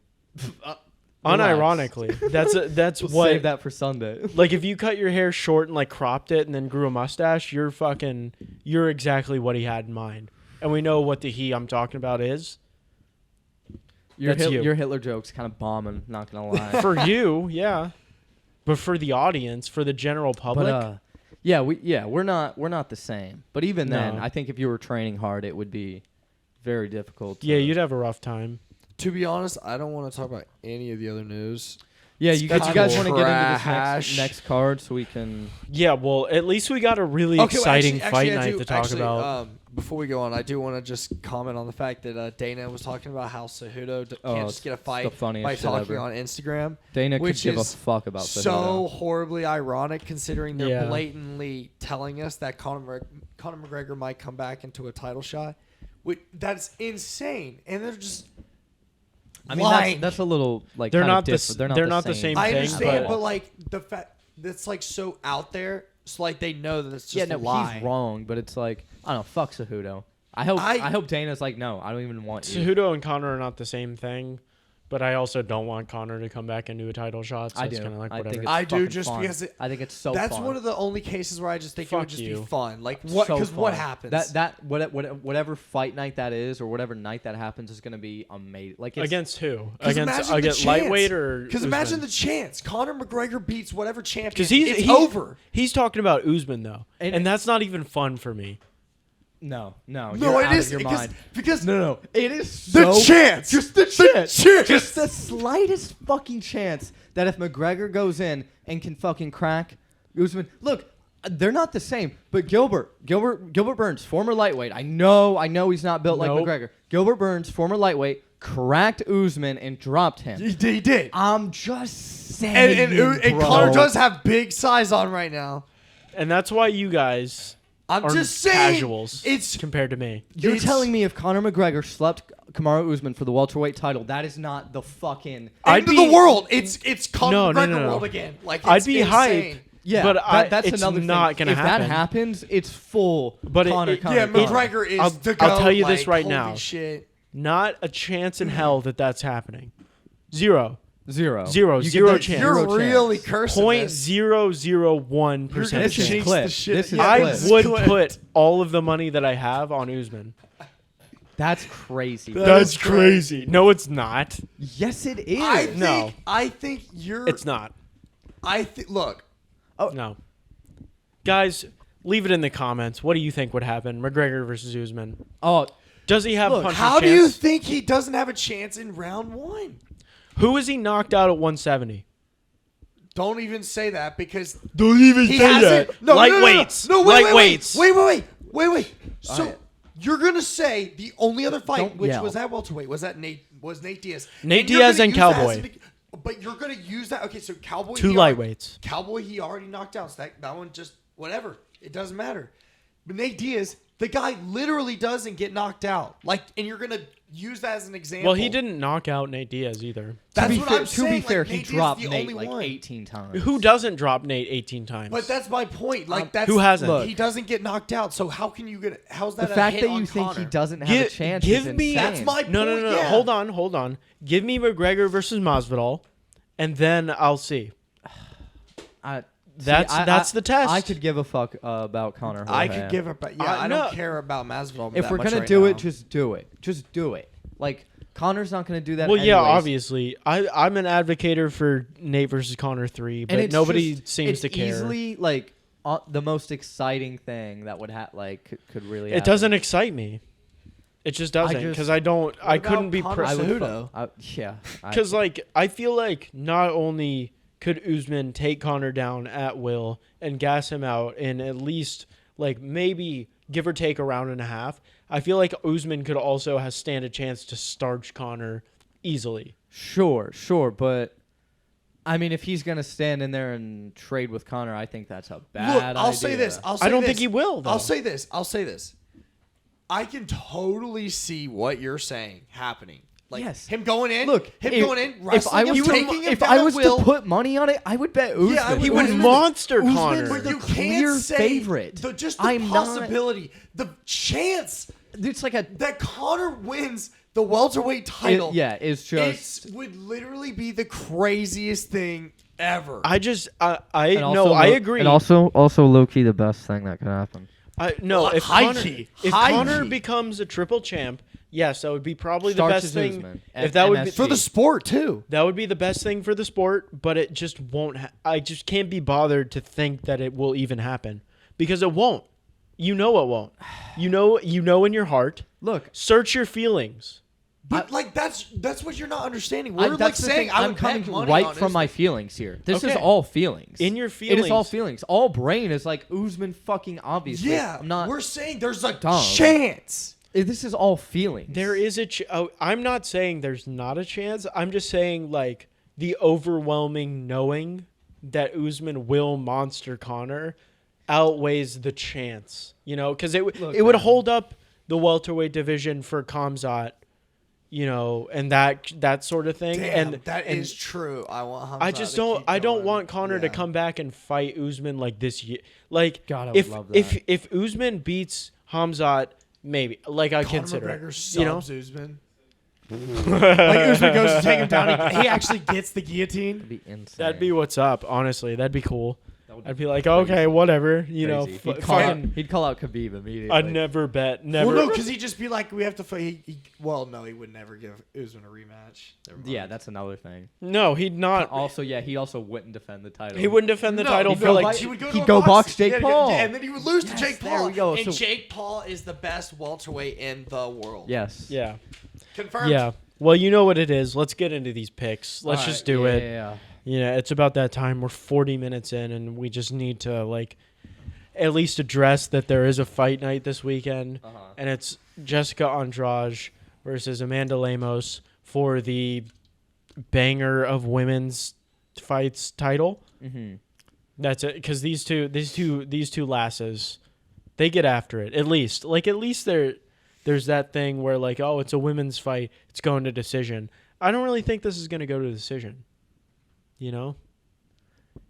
Unironically, that's We'll what. save that for Sunday. Like if you cut your hair short and like cropped it and then grew a mustache, you're exactly what he had in mind. And we know what the he I'm talking about is. That's you. Your Hitler joke's kind of bombing. Not gonna lie. For you, yeah. But for the audience, for the general public, But we're not the same. But even then, No. I think if you were training hard, it would be very difficult. yeah, you'd have a rough time. To be honest, I don't want to talk about any of the other news. Yeah, you That's guys cool. want to get into this Trash. next card so we can. Yeah, well, at least we got a really exciting fight night to talk about. Before we go on, I do want to just comment on the fact that Dana was talking about how Cejudo can't just get a fight the funniest by shit talking ever. on Instagram. Dana could Which give a is fuck about So horribly ironic considering they're Yeah. blatantly telling us that Conor McGregor might come back into a title shot. That's insane. And they're just I mean, lying. that's a little like They're kind of not the different. they're not the same I thing, understand, but- but like the fact that's like so out there, it's like they know that it's just Yeah, a no, lie. he's wrong, but it's like I don't know. Fuck Cejudo. I hope Dana's like, no, I don't even want you. Cejudo and Conor are not the same thing, but I also don't want Conor to come back and do a title shot. So I it's do. kind of like I whatever. think it's I do fucking just fun. because I think it's so. that's fun. one of the only cases where I just think it would Fuck just you. be fun. Like what? So Because what fun. happens? Whatever fight night that is, or whatever night that happens, is gonna be amazing. Like it's, Against who? 'Cause Against imagine the lightweight chance. or? Because imagine the chance. Conor McGregor beats whatever champion. because It's over. He's talking about Usman though, And- and that's not even fun for me. no, No, you're it out is of your because mind. because No, it is the so chance. Just the chance. chance. Just the slightest fucking chance that if McGregor goes in and can fucking crack Usman. Look, they're not the same. But Gilbert Burns, former lightweight. I know he's not built like Nope. McGregor. Gilbert Burns, former lightweight, cracked Usman and dropped him. he did. I'm just saying. And bro. Conor does have big size on right now. And that's why you guys I'm are just saying. casuals It's compared to me. You're It's- telling me if Conor McGregor slept Kamaru Usman for the welterweight title, that is not the fucking I'd end of be- the world. It's Conor No, McGregor no. world again. Like it's I'd be insane. hyped. yeah. But that's it's another not thing. gonna If happen. that happens, it's full. But Conor, it- Conor, Yeah, Conor. McGregor is I'll- the I'll GOAT, tell you this like, right holy now. Shit. Not a chance in hell that's happening. Zero. Zero. Zero. You get Zero that chance. zero You're really chance. cursing Point this. 0.001%. You're This gonna is jinx clip. the shit. This is Yeah, I clip. this is would clip. put all of the money that I have on Usman. That's crazy. That's crazy. No, it's not. Yes, it is. I think you're. It's not. Look. No. Guys, leave it in the comments. What do you think would happen? McGregor versus Usman. Oh, Does he have Look, a puncher's How do chance? you think he doesn't have a chance in round one? Who is he knocked out at 170? Don't even say that because Don't even he hasn't. No, Lightweights. No, wait, Lightweights. wait. So Alright. you're gonna say the only other fight, Don't which yell. was at welterweight, was Nate Diaz. Nate you're Diaz gonna and use that Cowboy. as but you're gonna use that. Okay, so Cowboy. Two he already- lightweights. Cowboy, he already knocked out. So that one just whatever. It doesn't matter. But Nate Diaz, the guy literally doesn't get knocked out. Like, and you're gonna use that as an example. Well, he didn't knock out Nate Diaz either. That's to be what fair, I'm saying. To be fair, like, he Nate Diaz is dropped the Nate only like one. 18 times. Who doesn't drop Nate 18 times? But that's my point. Like that's Who hasn't? Look. He doesn't get knocked out. So how can you get? How's that The a fact hit that on you think he Conor? doesn't have a chance give is me- insane. That's my No. point, yeah. Hold on. Give me McGregor versus Masvidal, and then I'll see. That's the test. I could give a fuck about Conor. I Jorge. could give up. Yeah, I no. don't care about Masvidal. If that we're much gonna right do now. it, just do it. Just do it. Like Conor's not gonna do that. Well, yeah, anyways. obviously. I'm an advocator for Nate versus Connor 3, And but it's nobody just- seems it's to care. Easily like the most exciting thing that would could really. It happen. doesn't excite me. It just doesn't just- because I don't. I couldn't be. Conor I would Cejudo? yeah. Because like I feel like not only could Usman take Connor down at will and gas him out in at least like maybe give or take a round and a half, I feel like Usman could also stand a chance to starch Connor easily. Sure, but I mean, if he's gonna stand in there and trade with Conor, I think that's a bad Look, idea. I'll say this. I don't think he will, though. I'll say this. I can totally see what you're saying happening. Like Yes. him going in. Look, wrestling if I was to put money on it, I would bet Usman. I would He would Usman- monster Usman Conor. would But you clear can't say favorite. Just the I'm not- possibility, the chance It's like a. that Conor wins the welterweight title. It's just. It would literally be the craziest thing ever. I and also I agree. And also low key the best thing that could happen. No, if High Conor, key. if High Conor key. becomes a triple champ, yes, that would be probably the Starts best as thing. Usman. If that would be MSG. for the sport too. that would be the best thing for the sport, but it just won't. I just can't be bothered to think that it will even happen because it won't. You know it won't. You know in your heart. Look, Search your feelings. But that's what you're not understanding. We're that's the saying thing. I I'm would coming bet money right on from Usman. my feelings here. This is Okay. all feelings. In your It is all feelings. feelings. All brain is like Usman fucking obviously. Yeah, I'm not. we're saying there's a dumb. chance. This is all feelings. There is I'm not saying there's not a chance. I'm just saying like the overwhelming knowing that Usman will monster Conor outweighs the chance. Because it would man. hold up the welterweight division for Khamzat, and that sort of thing. Damn, and that is true. I want. Hamzat I just to don't. keep I don't going. want Conor to Yeah. come back and fight Usman like this year. Like God, I would if love if that. if Usman beats Hamzat, maybe like I Conor consider McGregor it. subs Usman. Like Usman goes to take him down. He actually gets the guillotine. That'd be insane. That'd be what's up. Honestly, that'd be cool. That would I'd be like, okay, whatever. crazy. He'd call out Khabib immediately. I'd never bet. Never. Well, no, because he'd just be like, we have to fight. Well, no, he would never give Usman a rematch. Never mind. Yeah, that's another thing. No, he'd not. Also, he also wouldn't defend the title. He wouldn't defend the No, title he'd for go like. fight- Two, he would go, he'd to a go boxing- box Jake yeah, Paul. and then he would lose to Yes, Jake there Paul. we go. And So- Jake Paul is the best welterweight in the world. Yes. yeah. Confirmed. Yeah. Well, you know what it is. Let's get into these picks. Let's All just right, do yeah, it. Yeah. It's about that time. We're 40 minutes in, and we just need to like at least address that there is a fight night this weekend, and it's Jessica Andrade versus Amanda Lemos for the banger of women's fights title. Mm-hmm. That's it, because these two lasses, they get after it. At least there's that thing where like, oh, it's a women's fight, it's going to decision. I don't really think this is going to go to decision.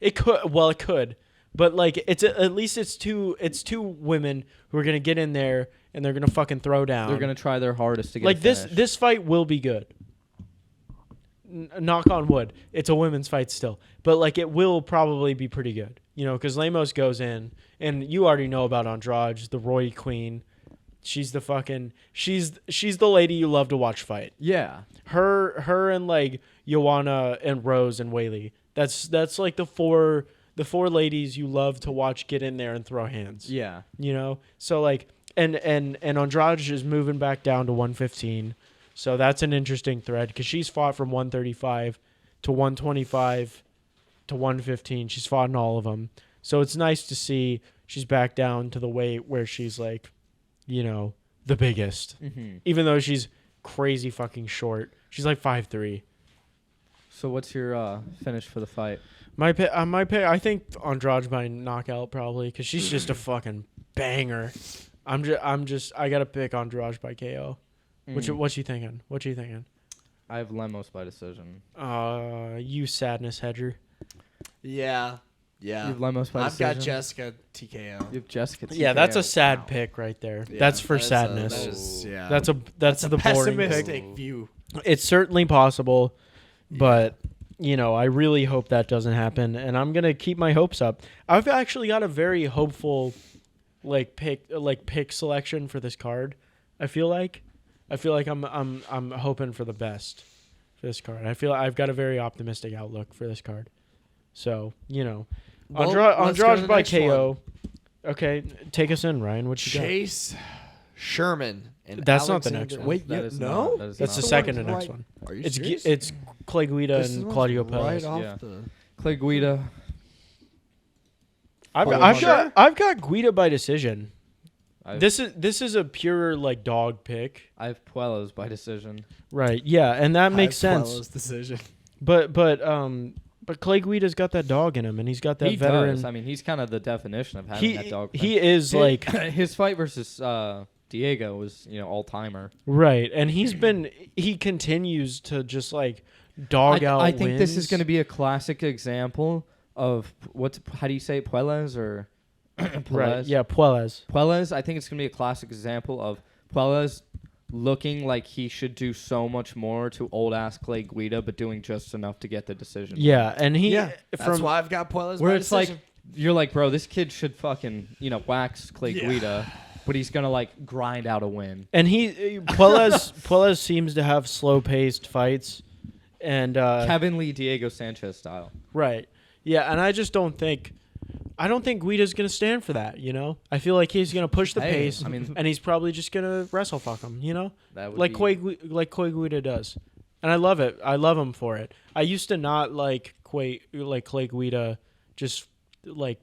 It could, but like at least it's two women who are going to get in there and they're going to fucking throw down. They're gonna try their hardest to get like a this. finish. This fight will be good. Knock on wood. It's a women's fight still, but like it will probably be pretty good. Because Lemos goes in, and you already know about Andrade, the Roy Queen. She's the fucking she's the lady you love to watch fight. Yeah. Her and like Joanna and Rose and Whaley. That's like the four ladies you love to watch get in there and throw hands. Yeah. So like and Andrade is moving back down to 115. So that's an interesting thread because she's fought from 135 to 125 to 115. She's fought in all of them. So it's nice to see she's back down to the weight where she's like, the biggest. Mm-hmm. Even though she's crazy fucking short. She's like 5'3". So what's your finish for the fight? My pick, I think Andrade by knockout probably because she's just a fucking banger. I gotta pick Andrade by KO. What you thinking? I have Lemos by decision. You sadness hedger. Yeah. You have Lemos by I've decision. got Jessica TKO. You have Jessica. Yeah, that's a TKO. sad Wow. pick right there. Yeah, that's for that is sadness. yeah. That's the boring pick. pessimistic view. It's certainly possible, but I really hope that doesn't happen, and I'm gonna keep my hopes up. I've actually got a very hopeful, pick selection for this card. I feel like I'm hoping for the best for this card. I feel I've got a very optimistic outlook for this card. So Well, Andrade let's go to the by next KO. Okay, take us in, Ryan. What you got? Chase Sherman. And That's not the next Alexander- one. Wait, That yeah, is no? not- that is That's the not- second to one's next right- one. Are you It's serious? it's Clay Guida This and one's Claudio right Perez. off Yeah. the. Clay Guida. I've Claudio got Perez. I've got Guida by decision. This is a pure like dog pick. I have Puellos by decision. Right. Yeah, and that makes sense. Puello's decision. But Clay Guida's got that dog in him, and he's got that He veteran. does. I mean, he's kind of the definition of having that dog. He is like his fight versus Diego was all timer. right, and he continues to just like dog out. I think this is wins. going to be a classic example of how do you say it, Puelas or right. Puelas? Yeah, Puelas. Puelas. I think it's going to be a classic example of Puelas looking like he should do so much more to old ass Clay Guida, but doing just enough to get the decision. Yeah, and he That's why I've got Puello's Where by it's decision. like you're like, bro, this kid should fucking wax Clay Guida, but he's gonna like grind out a win. and Puelas seems to have slow paced fights, and Kevin Lee, Diego Sanchez style. right. Yeah, and I don't think Guida's gonna stand for that. I feel like he's gonna push the Hey, pace. I mean- and he's probably just gonna wrestle fuck him. That would Like be, Clay Guida does, and I love it. I love him for it. I used to not like Clay Guida, just like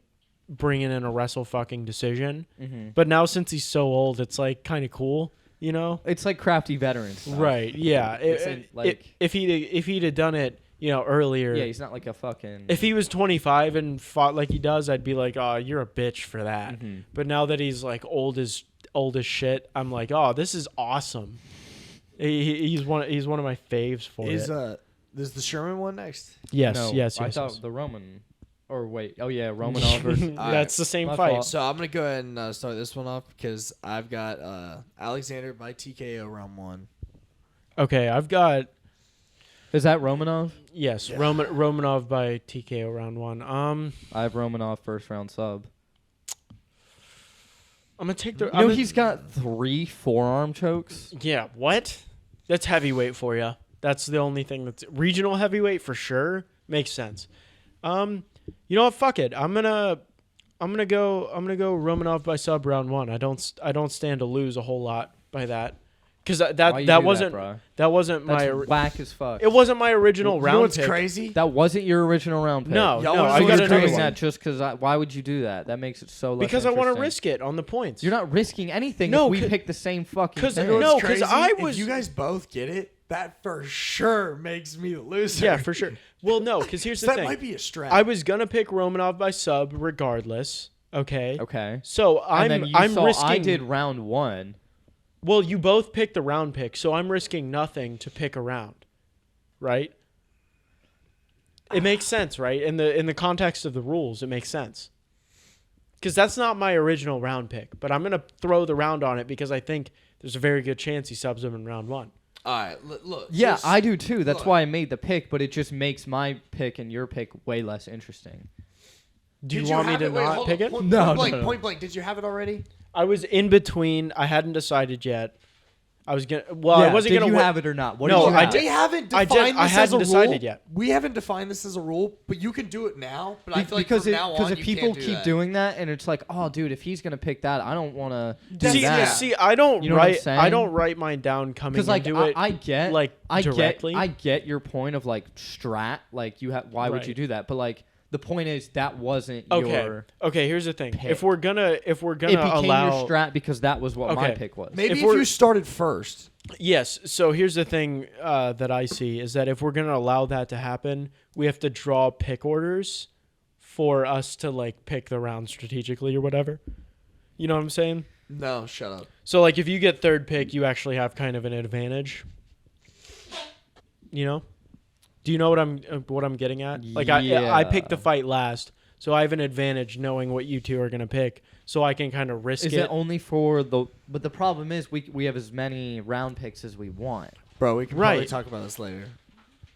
bringing in a wrestle fucking decision. Mm-hmm. But now since he's so old, it's like kind of cool. It's like crafty veterans. Stuff. Right? Yeah. If he'd have done it, earlier. Yeah, he's not like a fucking. If he was 25 and fought like he does, I'd be like, "Oh, you're a bitch for that." Mhm. But now that he's like old as shit, I'm like, "Oh, this is awesome." He's one of my faves for Is it. is the Sherman one next? Yes, No, yes. I thought the Roman. Or wait, oh yeah, Romanov versus. That's the same My fight. fault. So I'm gonna go ahead and start this one off because I've got Alexander by TKO round 1. Okay, I've got Is that Romanov? yes, Romanov by TKO round 1. I have Romanov first round sub. I'm gonna take the. He's got 3 forearm chokes. Yeah, what? That's heavyweight for you. That's the only thing that's regional heavyweight for sure. Makes sense. You know what? Fuck it. I'm gonna go Romanov by sub round 1. I don't stand to lose a whole lot by that, because Why you that do wasn't bro? that wasn't That's my whack as fuck. it wasn't my original You know round what's pick. crazy? That wasn't your original round pick. No, Y'all no, was I So got you're another doing one. that just because. Why would you do that? That makes it so less Because I want to interesting. risk it on the points. You're not risking anything No, if we 'cause- pick the same fucking 'cause thing. no, What's 'cause crazy? I was- If you guys both get it, that for sure makes me the loser. Yeah, for sure. Well, no, because here's So the that thing. might be a strat. I was gonna pick Romanov by sub regardless. Okay. Okay. So And then you I'm saw risking. I did round 1. Well, you both picked the round pick, so I'm risking nothing to pick a round, right? It makes sense, right? In the context of the rules, it makes sense. Because that's not my original round pick, but I'm gonna throw the round on it because I think there's a very good chance he subs him in round 1. All right, look. Yeah, just- I do too. That's look. why I made the pick, but it just makes my pick and your pick way less interesting. Do you Did want me have to it? Wait, not hold pick on. it? Point, No, point no, blank, no. point blank. Did you have it already? I was in between. I hadn't decided yet. I was gonna. Well, I wasn't did gonna. you wait- have it or not? What No, did you I have? did- We haven't I defined did- this I as hadn't a decided rule. yet. We haven't defined this as a rule, but you can do it now. But I feel like because from now on, if you people can't do keep that. doing that and it's like, oh, dude, if he's gonna pick that, I don't want to do See, that. see, I don't You know what I'm write. saying? I don't write mine down coming Because like into it. I get like directly. I get your point of like strat. Like you have, why would Right. you do that? But like the point is that wasn't Okay. your. Okay. Here's the thing. pick. If we're gonna It became allow your strat because that was what my Okay. pick was. Maybe if if we're- you started first. yes. So here's the thing that I see is that if we're gonna allow that to happen, we have to draw pick orders for us to like pick the round strategically or whatever. You know what I'm saying? No, shut up. So like if you get third pick, you actually have kind of an advantage. You know? Do you know what I'm getting at? Like I picked the Yeah. fight last, so I have an advantage knowing what you two are gonna pick, so I can kind of risk Is it. it only for the? But the problem is we have as many round picks as we want. Bro, we can probably Right. talk about this later.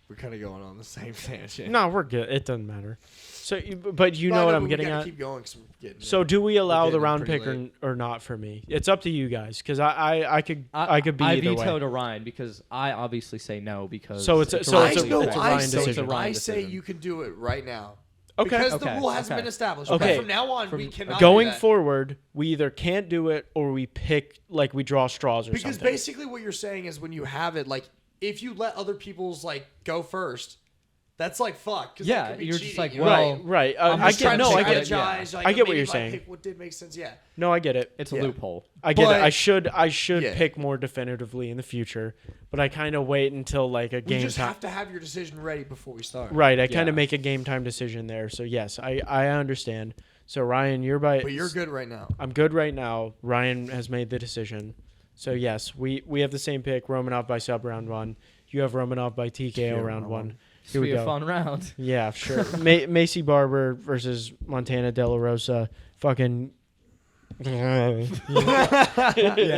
We're kind of going on the same tangent. No, we're good. It doesn't matter. So, but you But know I what but I'm we getting gotta at. Keep going 'cause we're getting So do we allow the getting round pretty pick late. or not for me? It's up to you guys because I could be I either veto way. to Ryan because I obviously say no because So it's a- so Ryan it's a- decision. it's a Ryan decision. I say you can do it right now. Okay. Because Okay, the rule hasn't okay. been established. Okay. But from now on, we cannot Going do that. forward, we either can't do it or we pick like we draw straws or Because something. basically what you're saying is when you have it, like, if you let other people's, like, go first, That's like fuck. 'Cause Yeah, that could be you're just cheating, like, you know? well, Right. I'm I just get. trying to No, I say get it. strategize, like, I get what maybe you're my saying. pick what did make sense. Yeah. No, I get it. It's a Yeah. loophole. I get it. But- I should Yeah. pick more definitively in the future, but I kind of wait until like a We game just time. have to have your decision ready before we start. Right. I kind Yeah. of make a game time decision there. So yes, I understand. So Ryan, you're by. But you're good right now. I'm good right now. Ryan has made the decision. So yes, we have the same pick. Romanov by sub round 1. You have Romanov by TKO round 1. Here we Be a go. fun round. Yeah, sure. Macy Barber versus Montana De La Rosa. Fucking. Yeah,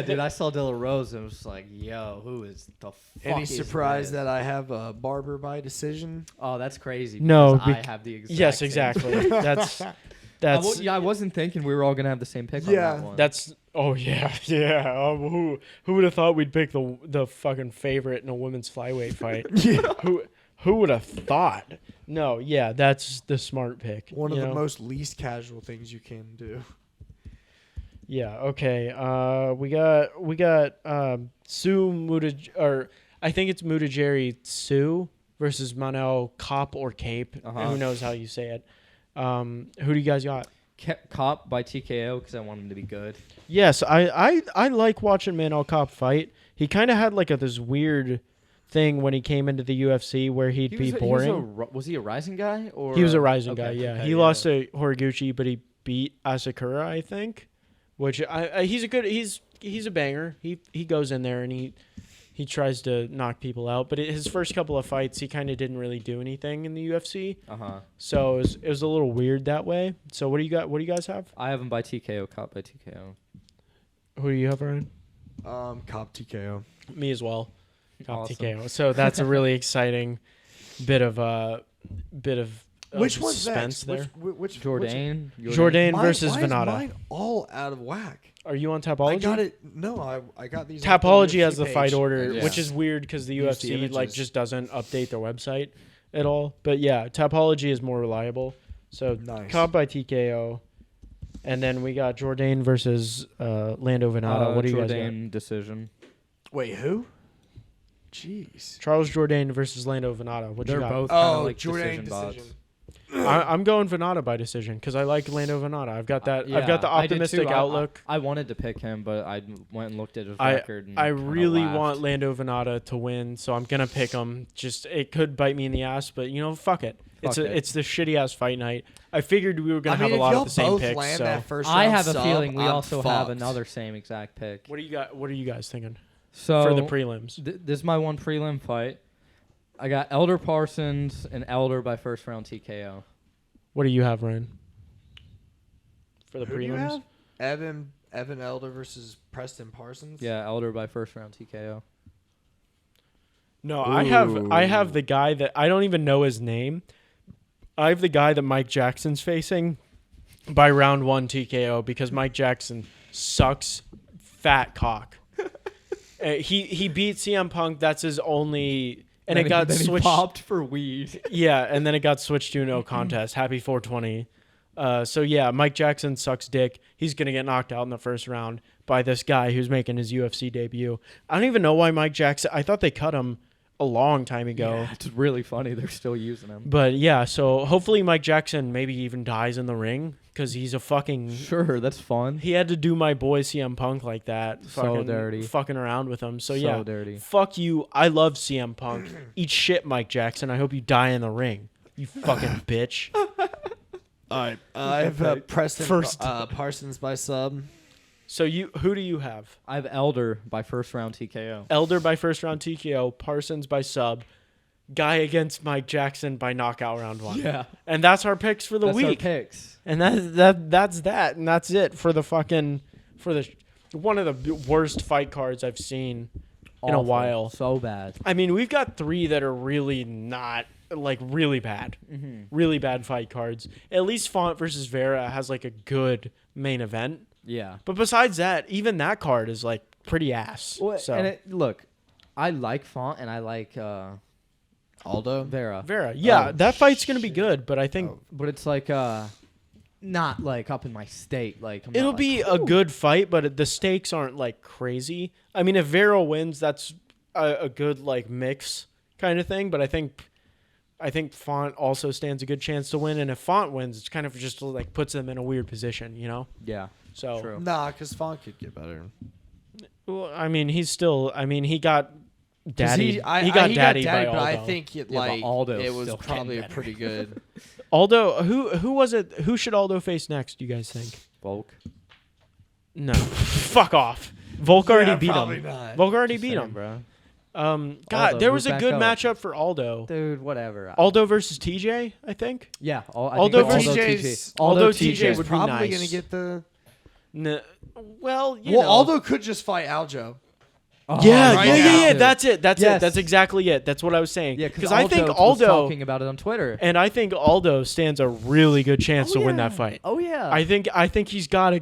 dude, I saw De La Rosa and was like, yo, who is the fuck Any is surprise this? that I have a Barber by decision? Oh, that's crazy. No, because I bec- have the exact Yes, same. exactly. That's I wasn't thinking we were all gonna have the same pick on Yeah. that one. That's oh yeah. Who would have thought we'd pick the fucking favorite in a women's flyweight fight? Who would have thought? No, yeah, that's the smart pick. One of you the know? most least casual things you can do. Yeah. Okay. We got Sue Mutaj or I think it's Mutajiri Sue versus Manel Cop or Cape. Uh-huh. Who knows how you say it? Who do you guys got? Cop by TKO because I want him to be good. Yes, I like watching Manel Cop fight. He kind of had like this weird thing when he came into the UFC where he'd be boring. Was he a rising guy or He was a rising Okay, guy. Yeah, okay, he lost to Horiguchi, but he beat Asakura, I think. Which he's a banger. He goes in there and he tries to knock people out. But his first couple of fights, he kind of didn't really do anything in the UFC. So it was a little weird that way. So what do you got? What do you guys have? I have him by TKO. Cop by TKO. Who do you have, Ryan? Cop TKO. Me as well. Cop Awesome. TKO. So that's a really exciting bit of Which one's suspense next? there. Which Jourdain Mine- versus why is Venata. mine all out of whack. Are you on I Tapology? got it. No, I got these. on Tapology UFC has the page. fight order, Yeah. which is weird because the You see UFC like images. just doesn't update their website at all. But yeah, Tapology is more reliable. So Nice. Cop by TKO, and then we got Jourdain versus Lando Venata. What do you guys got? Jourdain decision. Wait, who? Jeez. Charles Jourdain versus Lando Venata. What you They're got? both kind of like Jordan decision bots. decision. I'm going Venata by decision because I like Lando Venata. I've got that. I've got the I did too. optimistic outlook. I wanted to pick him, but I went and looked at his I record. And I kinda really laughed. want Lando Venata to win, so I'm gonna pick him. Just it could bite me in the ass, but fuck it. Fuck it. It's the shitty ass fight night. I figured we were gonna I mean, have a if lot y'all of the same both picks. land So that first I round have a sub, feeling we I'm also have fucked. another same exact pick. what do you got? What are you guys thinking So for the prelims? This is my one prelim fight. I got Elder Parsons and Elder by first round TKO. What do you have, Ryan? For the Who do you prelims, have? Evan Elder versus Preston Parsons. Yeah, Elder by first round TKO. no, I have the guy that I don't even know his name. I have the guy that Mike Jackson's facing by round 1 TKO because Mike Jackson sucks fat cock. He beat CM Punk. That's his only, and Then it got then he switched. popped for weed. Yeah, and then it got switched to no contest. Happy 420. So yeah, Mike Jackson sucks dick. He's gonna get knocked out in the first round by this guy who's making his UFC debut. I don't even know why Mike Jackson. I thought they cut him a long time ago. It's really funny they're still using him. But yeah, so hopefully Mike Jackson maybe even dies in the ring because he's a fucking. Sure, that's fun. He had to do my boy CM Punk like that. So fucking dirty. Fucking around with him. So So yeah. dirty. Fuck you. I love CM Punk. Eat shit, Mike Jackson. I hope you die in the ring. You fucking bitch. All right. I have Preston First. Parsons by sub. So who do you have? I have Elder by first round TKO. Elder by first round TKO, Parsons by sub, guy against Mike Jackson by knockout round 1. Yeah. And that's our picks for the That's our week. picks. And that's that. And that's it for the one of the worst fight cards I've seen in a Awful. while. So bad. I mean, we've got 3 that are really not really bad. Really bad fight cards. At least Font versus Vera has like a good main event. Yeah. But besides that, even that card is like pretty ass. Well, So and look, I like Font and I like Aldo. Vera. Vera, yeah, Oh, that fight's gonna be good, but I think But it's like not like up in my state. Like I'm it'll not be like, a good fight, but the stakes aren't like crazy. I mean, if Vera wins, that's a good like mix kind of thing. But I think I think Font also stands a good chance to win. And if Font wins, it's kind of just like puts them in a weird position, you know? Yeah. So, True. Nah, because Font could get better. well, I mean, he got daddy. He got daddy got by but Aldo. I think it, Yeah, but like Aldo's it was still probably getting a pretty good. Aldo, who was it? Who should Aldo face next, do you guys think? Volk. No. Fuck off. Volk already beat probably him. not. Volk already Just beat saying, him. bro. God, Aldo, there was a move good back matchup for Aldo. Dude, whatever. Aldo versus TJ, I think. Yeah. Aldo versus TJ's Aldo TJ TJ He's would be probably nice. gonna get the. Well, you Well, know. Aldo could just fight Aljo. Yeah, right yeah, now. yeah. That's it. That's Yes. it. That's exactly it. That's what I was saying. Yeah, because I think was Aldo talking about it on Twitter. and I think Aldo stands a really good chance to win that fight. Oh yeah. I think he's got a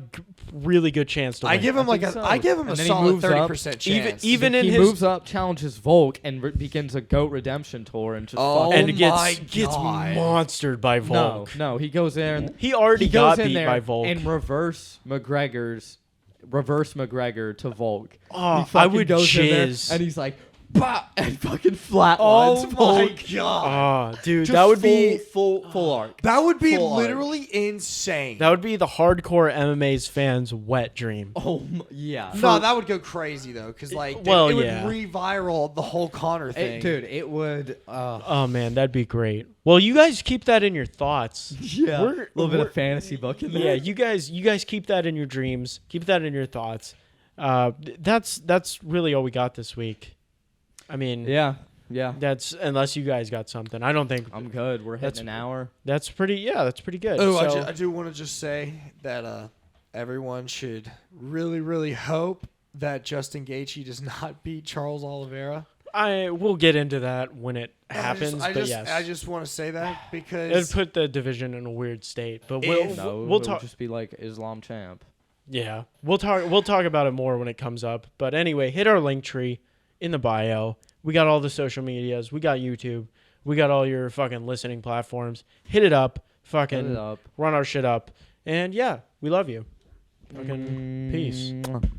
really good chance to win. I give him like think a. so. I give him a And then he solid moves up. 30% chance. even in he his moves up, challenges Volk, and begins a GOAT redemption tour, and just Oh fucking and my gets God. monstered by Volk. no. He goes there and He already he goes got in beat there by Volk. and reverse McGregor to Volk. Oh, He I fucking would goes in there, jizz. and he's like, bah, and fucking flatlines Oh my Volk. god. Oh, dude, Just that would be full arc. That would be Full literally insane. that would be the hardcore MMA's fans' wet dream. Yeah. No, that would go crazy though, because like Well, it would yeah. re-viral the whole Conor thing. Dude, it would. Oh man, that'd be great. Well, you guys keep that in your thoughts. Yeah. We're- A little bit we're- of fantasy book in there. Yeah, you guys keep that in your dreams. Keep that in your thoughts. That's really all we got this week. I mean, Yeah. that's unless you guys got something. I don't think I'm good. We're That's- hitting an hour. that's pretty. Yeah, that's pretty good. Oh, So, I do want to just say that everyone should really, really hope that Justin Gaethje does not beat Charles Oliveira. I will get into that when it happens. I but yes, just want to say that it'd because put the division in a weird state. But If- No, we'll it talk. would just be like Islam champ. Yeah, we'll talk about it more when it comes up. But anyway, hit our link tree in the bio. We got all the social medias. We got YouTube. We got all your fucking listening platforms. Hit it up. Fucking Hit it up. run our shit up. And yeah, we love you. Fucking peace. Mwah.